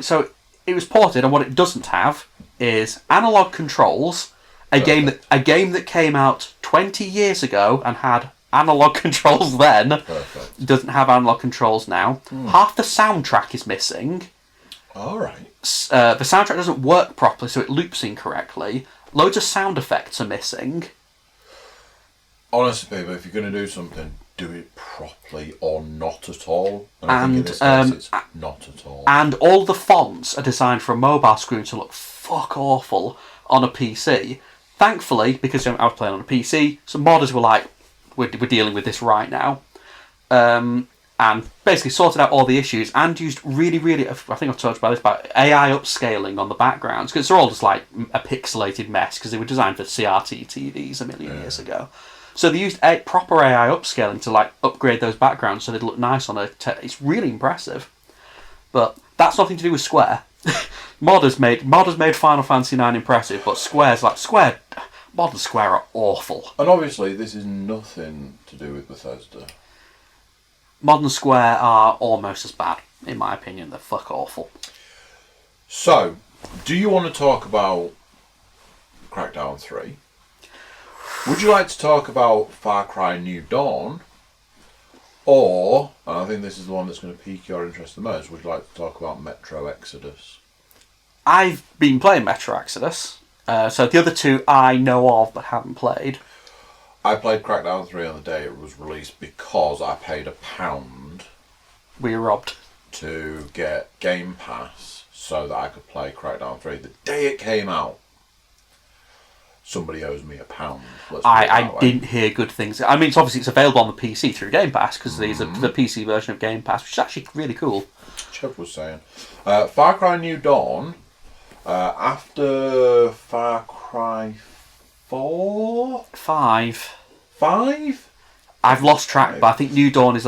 so it was ported, and what it doesn't have is analog controls. A game that came out 20 years ago and had analog controls then. Perfect. Doesn't have analog controls now. Half the soundtrack is missing. All right. The soundtrack doesn't work properly, so it loops incorrectly. Loads of sound effects are missing. Honestly, people, if you're going to do something, do it properly or not at all. And I think in this case, it's not at all. And all the fonts are designed for a mobile screen to look fuck awful on a PC. Thankfully, because I was playing on a PC, some modders were like, we're dealing with this right now. And basically sorted out all the issues and used really, really, I think I've talked about this, about AI upscaling on the backgrounds, because they're all just like a pixelated mess, because they were designed for CRT TVs a million years ago. So they used proper AI upscaling to like upgrade those backgrounds so they'd look nice on it's really impressive. But that's nothing to do with Square. Modders made Final Fantasy 9 impressive, but modern Square are awful. And obviously this is nothing to do with Bethesda. Modern Square are almost as bad, in my opinion. They're fuck awful. So, do you want to talk about Crackdown 3? Would you like to talk about Far Cry New Dawn? Or, and I think this is the one that's going to pique your interest the most, would you like to talk about Metro Exodus? I've been playing Metro Exodus. So the other two I know of but haven't played. I played Crackdown 3 on the day it was released because I paid £1 We were robbed. to get Game Pass so that I could play Crackdown 3. The day it came out, somebody owes me £1. I didn't hear good things. I mean, it's available on the PC through Game Pass because there's the PC version of Game Pass, which is actually really cool. Chev was saying. Far Cry New Dawn, after Far Cry 4? 5. 5? I've lost track, but I think New Dawn is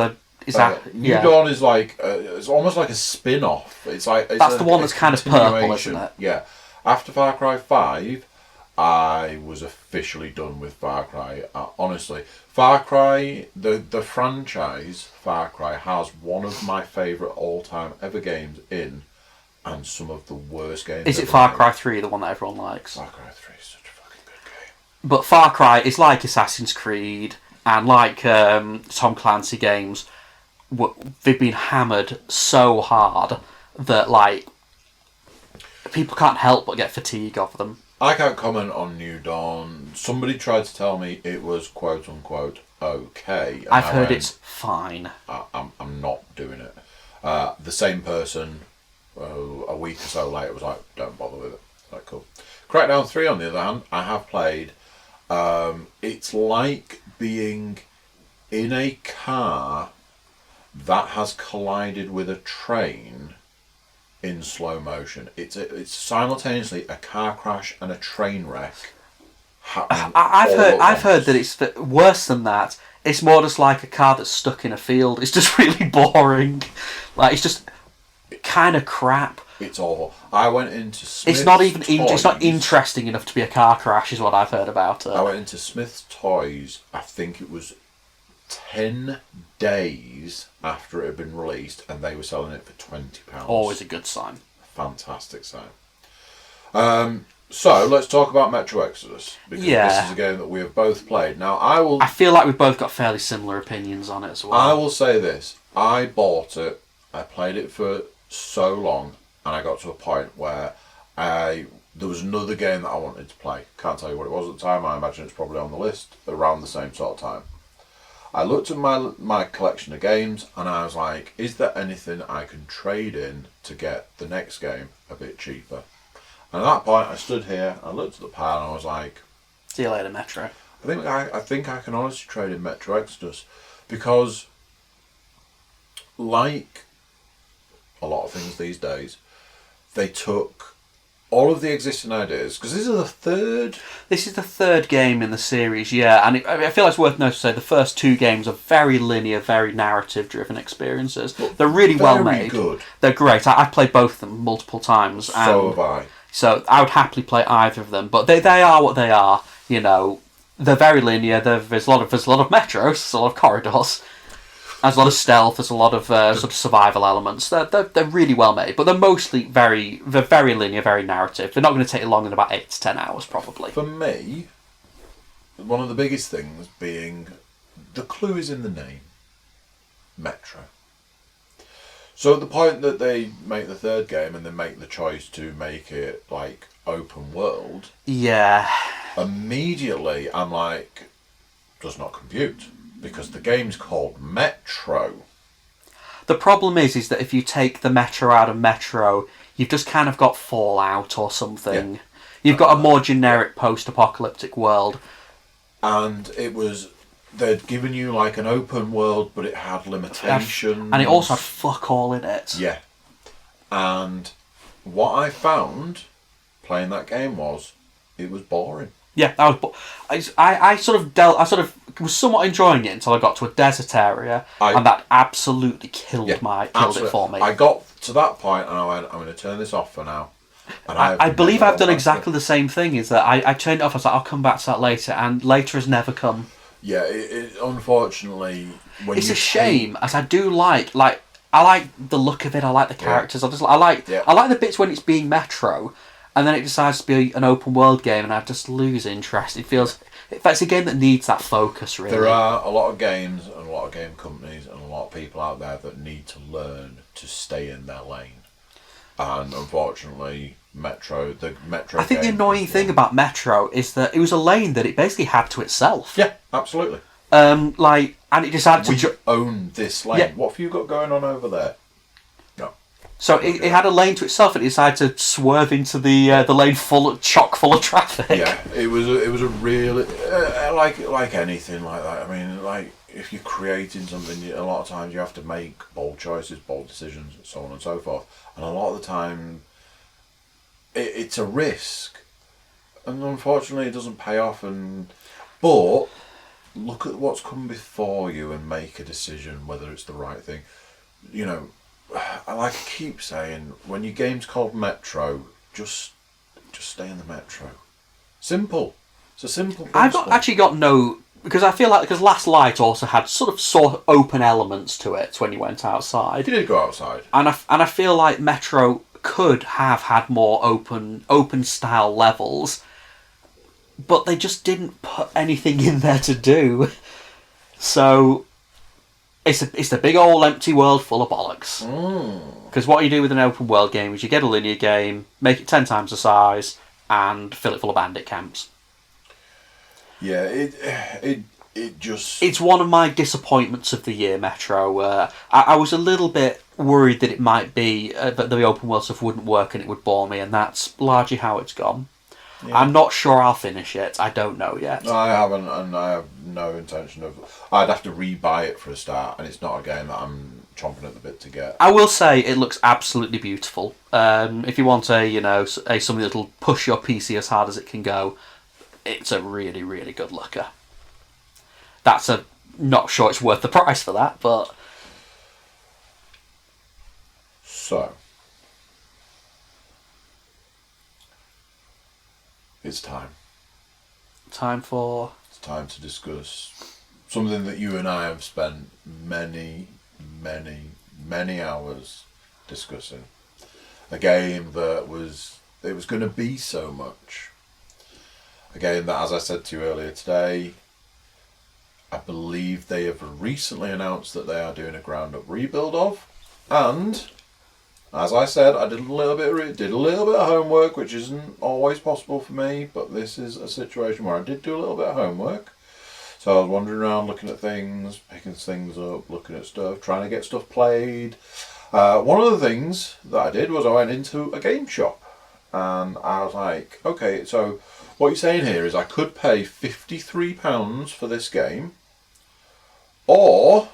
New Dawn is like it's almost like a spin-off. It's that's the one that's kind of purple, isn't it? Yeah. After Far Cry 5, I was officially done with Far Cry. Honestly, Far Cry, the franchise Far Cry has one of my favourite all-time ever games in, and some of the worst games. Is it Far Cry 3, the one that everyone likes? Far Cry 3 is such a fucking good game. But Far Cry is like Assassin's Creed and like Tom Clancy games. They've been hammered so hard that like people can't help but get fatigue of them. I can't comment on New Dawn. Somebody tried to tell me it was quote unquote okay. I've heard it's fine. I'm not doing it. The same person a week or so later was like, don't bother with it. Like, cool. Crackdown 3 on the other hand, I have played. It's like being in a car that has collided with a train in slow motion. It's simultaneously a car crash and a train wreck happening. I've heard that it's worse than that. It's more just like a car that's stuck in a field. It's just really boring. Like it's just kind of crap. It's awful. I went into Smith's It's not even. Toys. It's not interesting enough to be a car crash, is what I've heard about it. I went into Smith's Toys. I think it was 10 days after it had been released, and they were selling it for £20. Always a good sign. Fantastic sign. So let's talk about Metro Exodus, because this is a game that we have both played. Now I feel like we've both got fairly similar opinions on it as well. I will say this: I bought it, I played it for so long, and I got to a point where there was another game that I wanted to play. Can't tell you what it was at the time. I imagine it's probably on the list around the same sort of time. I looked at my collection of games and I was like, is there anything I can trade in to get the next game a bit cheaper? And at that point I stood here, I looked at the pile and I was like, see you later, Metro. I think I can honestly trade in Metro Exodus, because like a lot of things these days, they took all of the existing ideas, because this is the third game in the series, yeah, and I feel like it's worth noting to say the first two games are very linear, very narrative-driven experiences. They're really well made. Good. They're great. I've played both of them multiple times. So have I. So I would happily play either of them, but they are what they are. You know, they're very linear. There's a lot of metros, there's a lot of corridors. There's a lot of stealth. There's a lot of sort of survival elements. They're really well made, but they're mostly very linear, very narrative. They're not going to take you longer than about 8 to 10 hours, probably. For me, one of the biggest things being the clue is in the name, Metro. So at the point that they make the third game and they make the choice to make it like open world, yeah, immediately I'm like, does not compute. Because the game's called Metro. The problem is that if you take the Metro out of Metro, you've just kind of got Fallout or something. Yeah. You've got a more generic post-apocalyptic world. And they'd given you like an open world, but it had limitations. And it also had fuck all in it. Yeah. And what I found playing that game was, it was boring. Yeah, I sort of was somewhat enjoying it until I got to a desert area, and that absolutely killed it for me. I got to that point and I went, I'm going to turn this off for now. And I believe I've done exactly the same thing. Is that I turned it off. I was like, I'll come back to that later, and later has never come. Yeah, it unfortunately, it's a shame, as I do like I like the look of it. I like the characters. Yeah. I like the bits when it's being Metro. And then it decides to be an open world game, and I just lose interest. It feels it's a game that needs that focus, really. There are a lot of games and a lot of game companies and a lot of people out there that need to learn to stay in their lane. And unfortunately, Metro. The Metro. I think the annoying thing about Metro is that it was a lane that it basically had to itself. Yeah, absolutely. And it decided to own this lane. Yeah. What have you got going on over there? No. So it had a lane to itself, and it decided to swerve into the lane chock full of traffic. Yeah, it was a real like anything like that. I mean, like if you're creating something, a lot of times you have to make bold choices, bold decisions, and so on and so forth. And a lot of the time, it's a risk, and unfortunately, it doesn't pay off. But look at what's come before you and make a decision whether it's the right thing. You know, like I keep saying, when your game's called Metro, just stay in the Metro. Simple. It's a simple principle. I've actually got no... Because I feel like... Because Last Light also had sort of open elements to it when you went outside. You did go outside. And I feel like Metro could have had more open style levels, but they just didn't put anything in there to do. So it's a big old empty world full of bollocks. Because what you do with an open world game is you get a linear game, make it 10 times the size, and fill it full of bandit camps. Yeah, it just... It's one of my disappointments of the year, Metro. I was a little bit worried that it might be that the open world stuff wouldn't work and it would bore me, and that's largely how it's gone. Yeah. I'm not sure I'll finish it. I don't know yet. I haven't, and I have no intention of... I'd have to re-buy it for a start, and it's not a game that I'm chomping at the bit to get. I will say it looks absolutely beautiful. If you want something that'll push your PC as hard as it can go, it's a really, really good looker. Not sure it's worth the price for that, but... So... It's time. It's time to discuss something that you and I have spent many, many, many hours discussing. A game that was going to be so much. A game that, as I said to you earlier today, I believe they have recently announced that they are doing a ground-up rebuild of, and... As I said, I did a little bit of homework, which isn't always possible for me, but this is a situation where I did do a little bit of homework. So I was wandering around looking at things, picking things up, looking at stuff, trying to get stuff played. One of the things that I did was I went into a game shop, and I was like, okay, so what you're saying here is I could pay £53 for this game, or...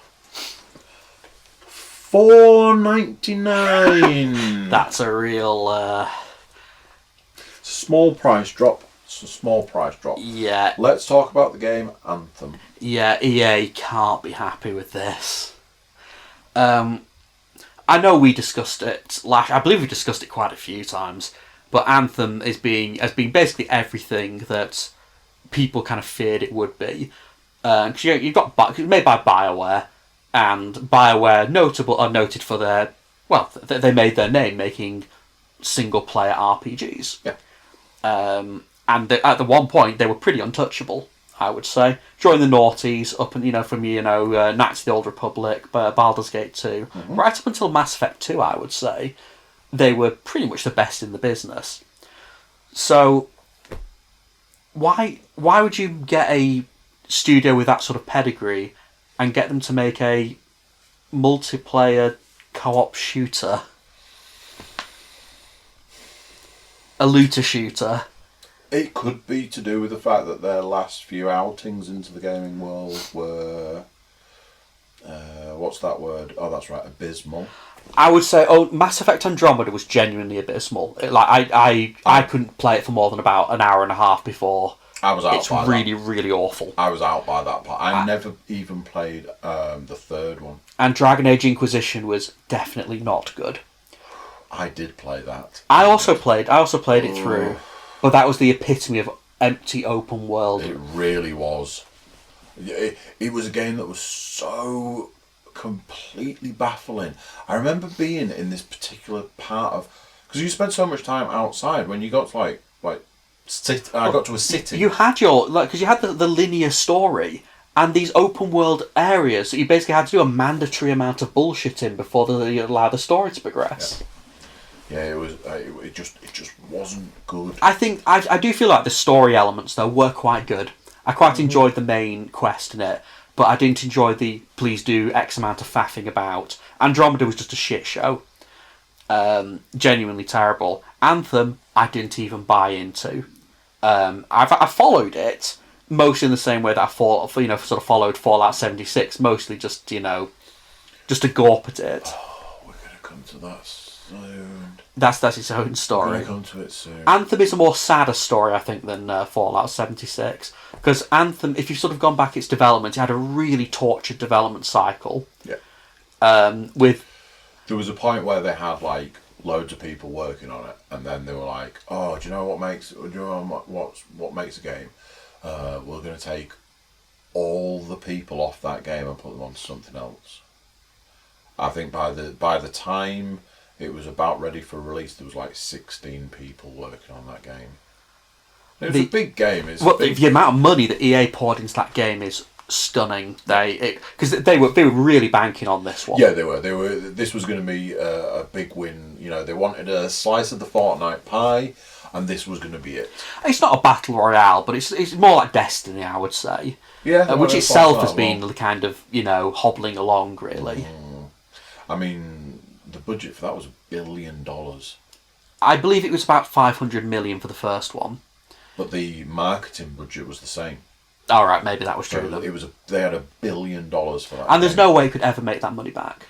$4.99. That's a real... It's a small price drop. Yeah. Let's talk about the game Anthem. Yeah, EA can't be happy with this. I know we discussed it I believe we discussed it quite a few times, but Anthem has been basically everything that people kind of feared it would be. Cause you've got it's made by BioWare. And BioWare noted for their... Well, they made their name making single-player RPGs. Yeah. And at the one point, they were pretty untouchable, I would say. During the noughties, up and from Knights of the Old Republic, Baldur's Gate 2, right up until Mass Effect 2, I would say, they were pretty much the best in the business. So, why would you get a studio with that sort of pedigree and get them to make a multiplayer co-op shooter? A looter shooter. It could be to do with the fact that their last few outings into the gaming world were... what's that word? Oh, that's right, abysmal. I would say, Mass Effect Andromeda was genuinely abysmal. I couldn't play it for more than about an hour and a half before... I was out it's by really, that. Really awful. I was out by that part. I never even played the third one. And Dragon Age Inquisition was definitely not good. I did play that. I also played it through, but that was the epitome of empty open world. It really was. It was a game that was so completely baffling. I remember being in this particular part of... Because you spent so much time outside when you got to I got to a city. You had because you had the linear story and these open world areas that you basically had to do a mandatory amount of bullshit in before you allow the story to progress. Yeah, it was. It just wasn't good. I think I do feel like the story elements though were quite good. I quite enjoyed the main quest in it, but I didn't enjoy the please do X amount of faffing about. Andromeda was just a shit show. Genuinely terrible. Anthem, I didn't even buy into. I followed it mostly in the same way that I sort of followed Fallout 76, mostly just to gawp at it. Oh, we're gonna come to that soon. That's its own story. We're gonna come to it soon. Anthem is a more sadder story, I think, than Fallout 76. Because Anthem, if you've sort of gone back its development, it had a really tortured development cycle. Yeah. With There was a point where they had like loads of people working on it, and then they were like, "Oh, do you know what makes a game? We're going to take all the people off that game and put them onto something else." I think by the time it was about ready for release, there was like 16 people working on that game. It was a big game. The amount of money that EA poured into that game is stunning. Because they were really banking on this one. Yeah, they were. This was going to be a big win. They wanted a slice of the Fortnite pie, and this was going to be it. It's not a battle royale, but it's more like Destiny, I would say. Yeah, which itself has been kind of hobbling along really. I mean, the budget for that was $1 billion, I believe it was about 500 million for the first one, but the marketing budget was the same. All right, maybe that was true. So they had $1 billion for that. And there's no way it could ever make that money back.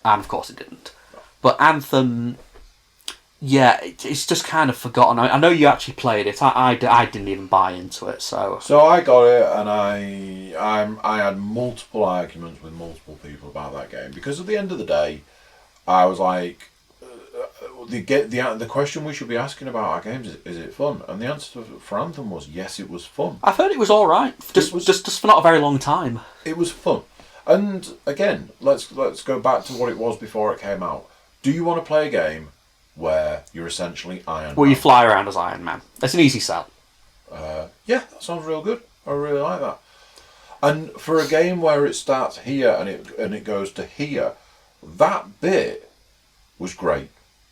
And of course it didn't. But Anthem, yeah, it's just kind of forgotten. I know you actually played it. I didn't even buy into it. So I got it, and I had multiple arguments with multiple people about that game, because at the end of the day, I was like, the question we should be asking about our games is it fun? And the answer for Anthem was yes, it was fun. I've heard it was all right, just for not a very long time. It was fun, and again, let's go back to what it was before it came out. Do you want to play a game where you're essentially Iron Man? Well, you fly around as Iron Man. That's an easy sell. Yeah, that sounds real good. I really like that. And for a game where it starts here and it goes to here, that bit was great.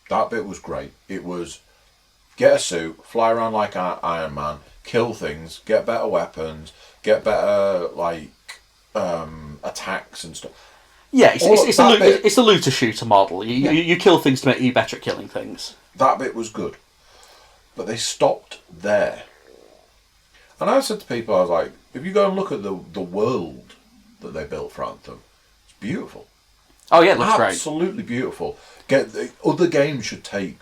That bit was great. It was get a suit, fly around like Iron Man, kill things, get better weapons, get better attacks and stuff. Yeah, it's a looter shooter model. You kill things to make you better at killing things. That bit was good, but they stopped there. And I said to people, I was like, if you go and look at the world that they built for Anthem, it's beautiful. Oh yeah, it looks great. Absolutely beautiful. Other games should take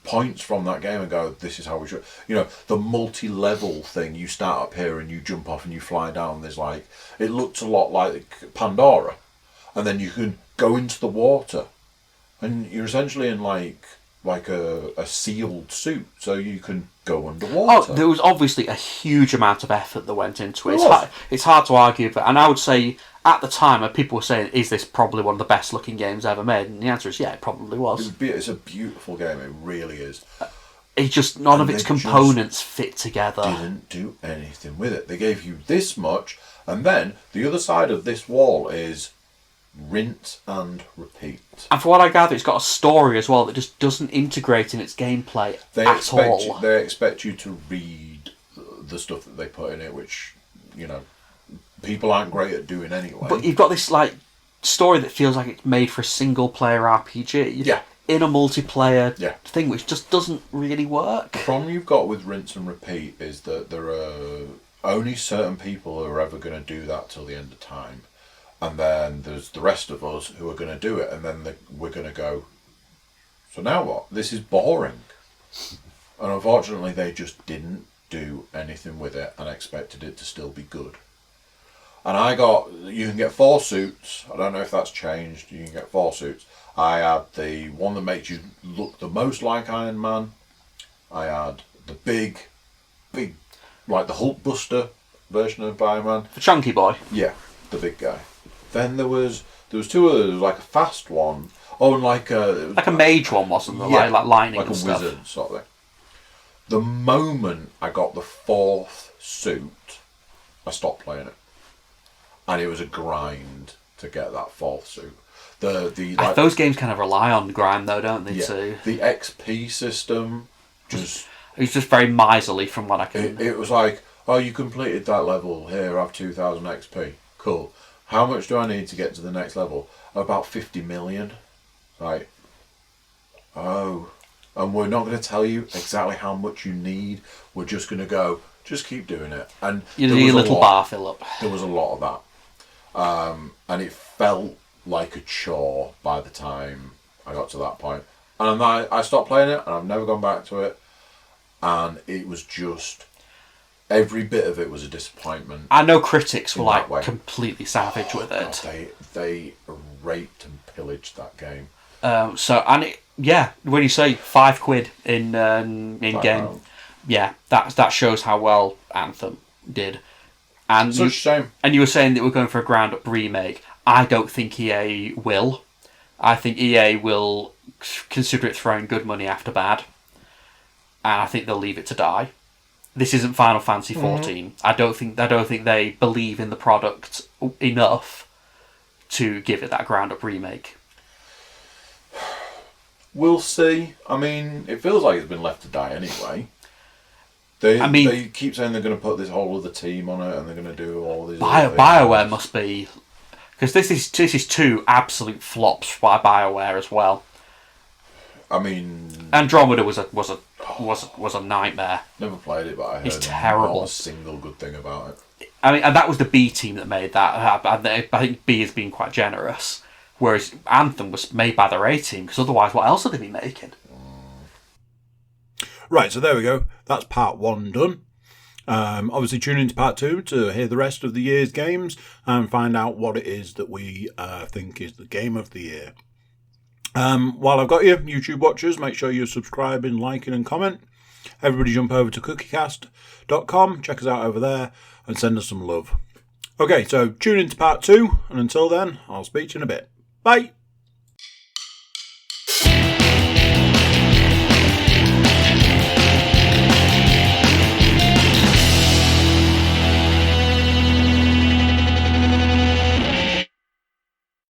points from that game and go, this is how we should. The multi-level thing. You start up here and you jump off and you fly down. There's it looked a lot like Pandora, and then you can go into the water, and you're essentially in like a sealed suit, so you can go underwater. Oh, there was obviously a huge amount of effort that went into it. It's hard to argue, and I would say at the time, people were saying, "Is this probably one of the best looking games ever made?" And the answer is, yeah, it probably was. It's a beautiful game. It really is. It's just none of its components fit together. Didn't do anything with it. They gave you this much, and then the other side of this wall is rinse and repeat. And for what I gather, it's got a story as well that just doesn't integrate in its gameplay at all. They expect you to read the stuff that they put in it, which people aren't great at doing anyway. But you've got this story that feels like it's made for a single player RPG. Yeah. In a multiplayer thing, which just doesn't really work. The problem you've got with rinse and repeat is that there are only certain people who are ever going to do that till the end of time. And then there's the rest of us who are going to do it, and then we're going to go, so now what? This is boring. And unfortunately, they just didn't do anything with it and expected it to still be good. And you can get 4 suits. I don't know if that's changed. You can get 4 suits. I had the one that makes you look the most like Iron Man. I had the big, like the Hulkbuster version of Iron Man. The chunky boy. Yeah, the big guy. Then there was 2 others. There was like a fast one. Oh, and like a mage one, wasn't there? Yeah, like lightning like and stuff. Like a wizard sort of thing. The moment I got the 4th suit, I stopped playing it. And it was a grind to get that 4th suit. Like, those games kind of rely on grind, though, don't they? Too. The XP system just. It's just very miserly from what I can... It was like, oh, you completed that level. Here, have 2,000 XP. Cool. How much do I need to get to the next level? About 50 million. Like, oh. And we're not going to tell you exactly how much you need. We're just going to go, just keep doing it. And you need a little bar fill up. There was a lot of that. And it felt like a chore by the time I got to that point. And I stopped playing it, and I've never gone back to it. And it was just, every bit of it was a disappointment. I know critics were like completely savage with it. God, they raped and pillaged that game. When you say £5 in game, that shows how well Anthem did. And such a shame. And you were saying that we're going for a ground up remake. I don't think EA will. I think EA will consider it throwing good money after bad. And I think they'll leave it to die. This isn't Final Fantasy 14. I don't think they believe in the product enough to give it that ground up remake. We'll see. I mean, it feels like it's been left to die anyway. They keep saying they're going to put this whole other team on it, and they're going to do all these. BioWare must be, because this is two absolute flops by BioWare as well. I mean, Andromeda was a nightmare. Never played it, but I heard it's terrible. Not a single good thing about it. I mean, and that was the B team that made that. I think B has been quite generous, whereas Anthem was made by their A team. Because otherwise, what else would they be making? Right, so there we go. That's part 1 done. Obviously, tune into part 2 to hear the rest of the year's games and find out what it is that we think is the game of the year. While I've got you, YouTube watchers, make sure you're subscribing, liking and comment. Everybody jump over to Cookiecast.com, check us out over there and send us some love. Okay, so tune into part 2, and until then, I'll speak to you in a bit. Bye!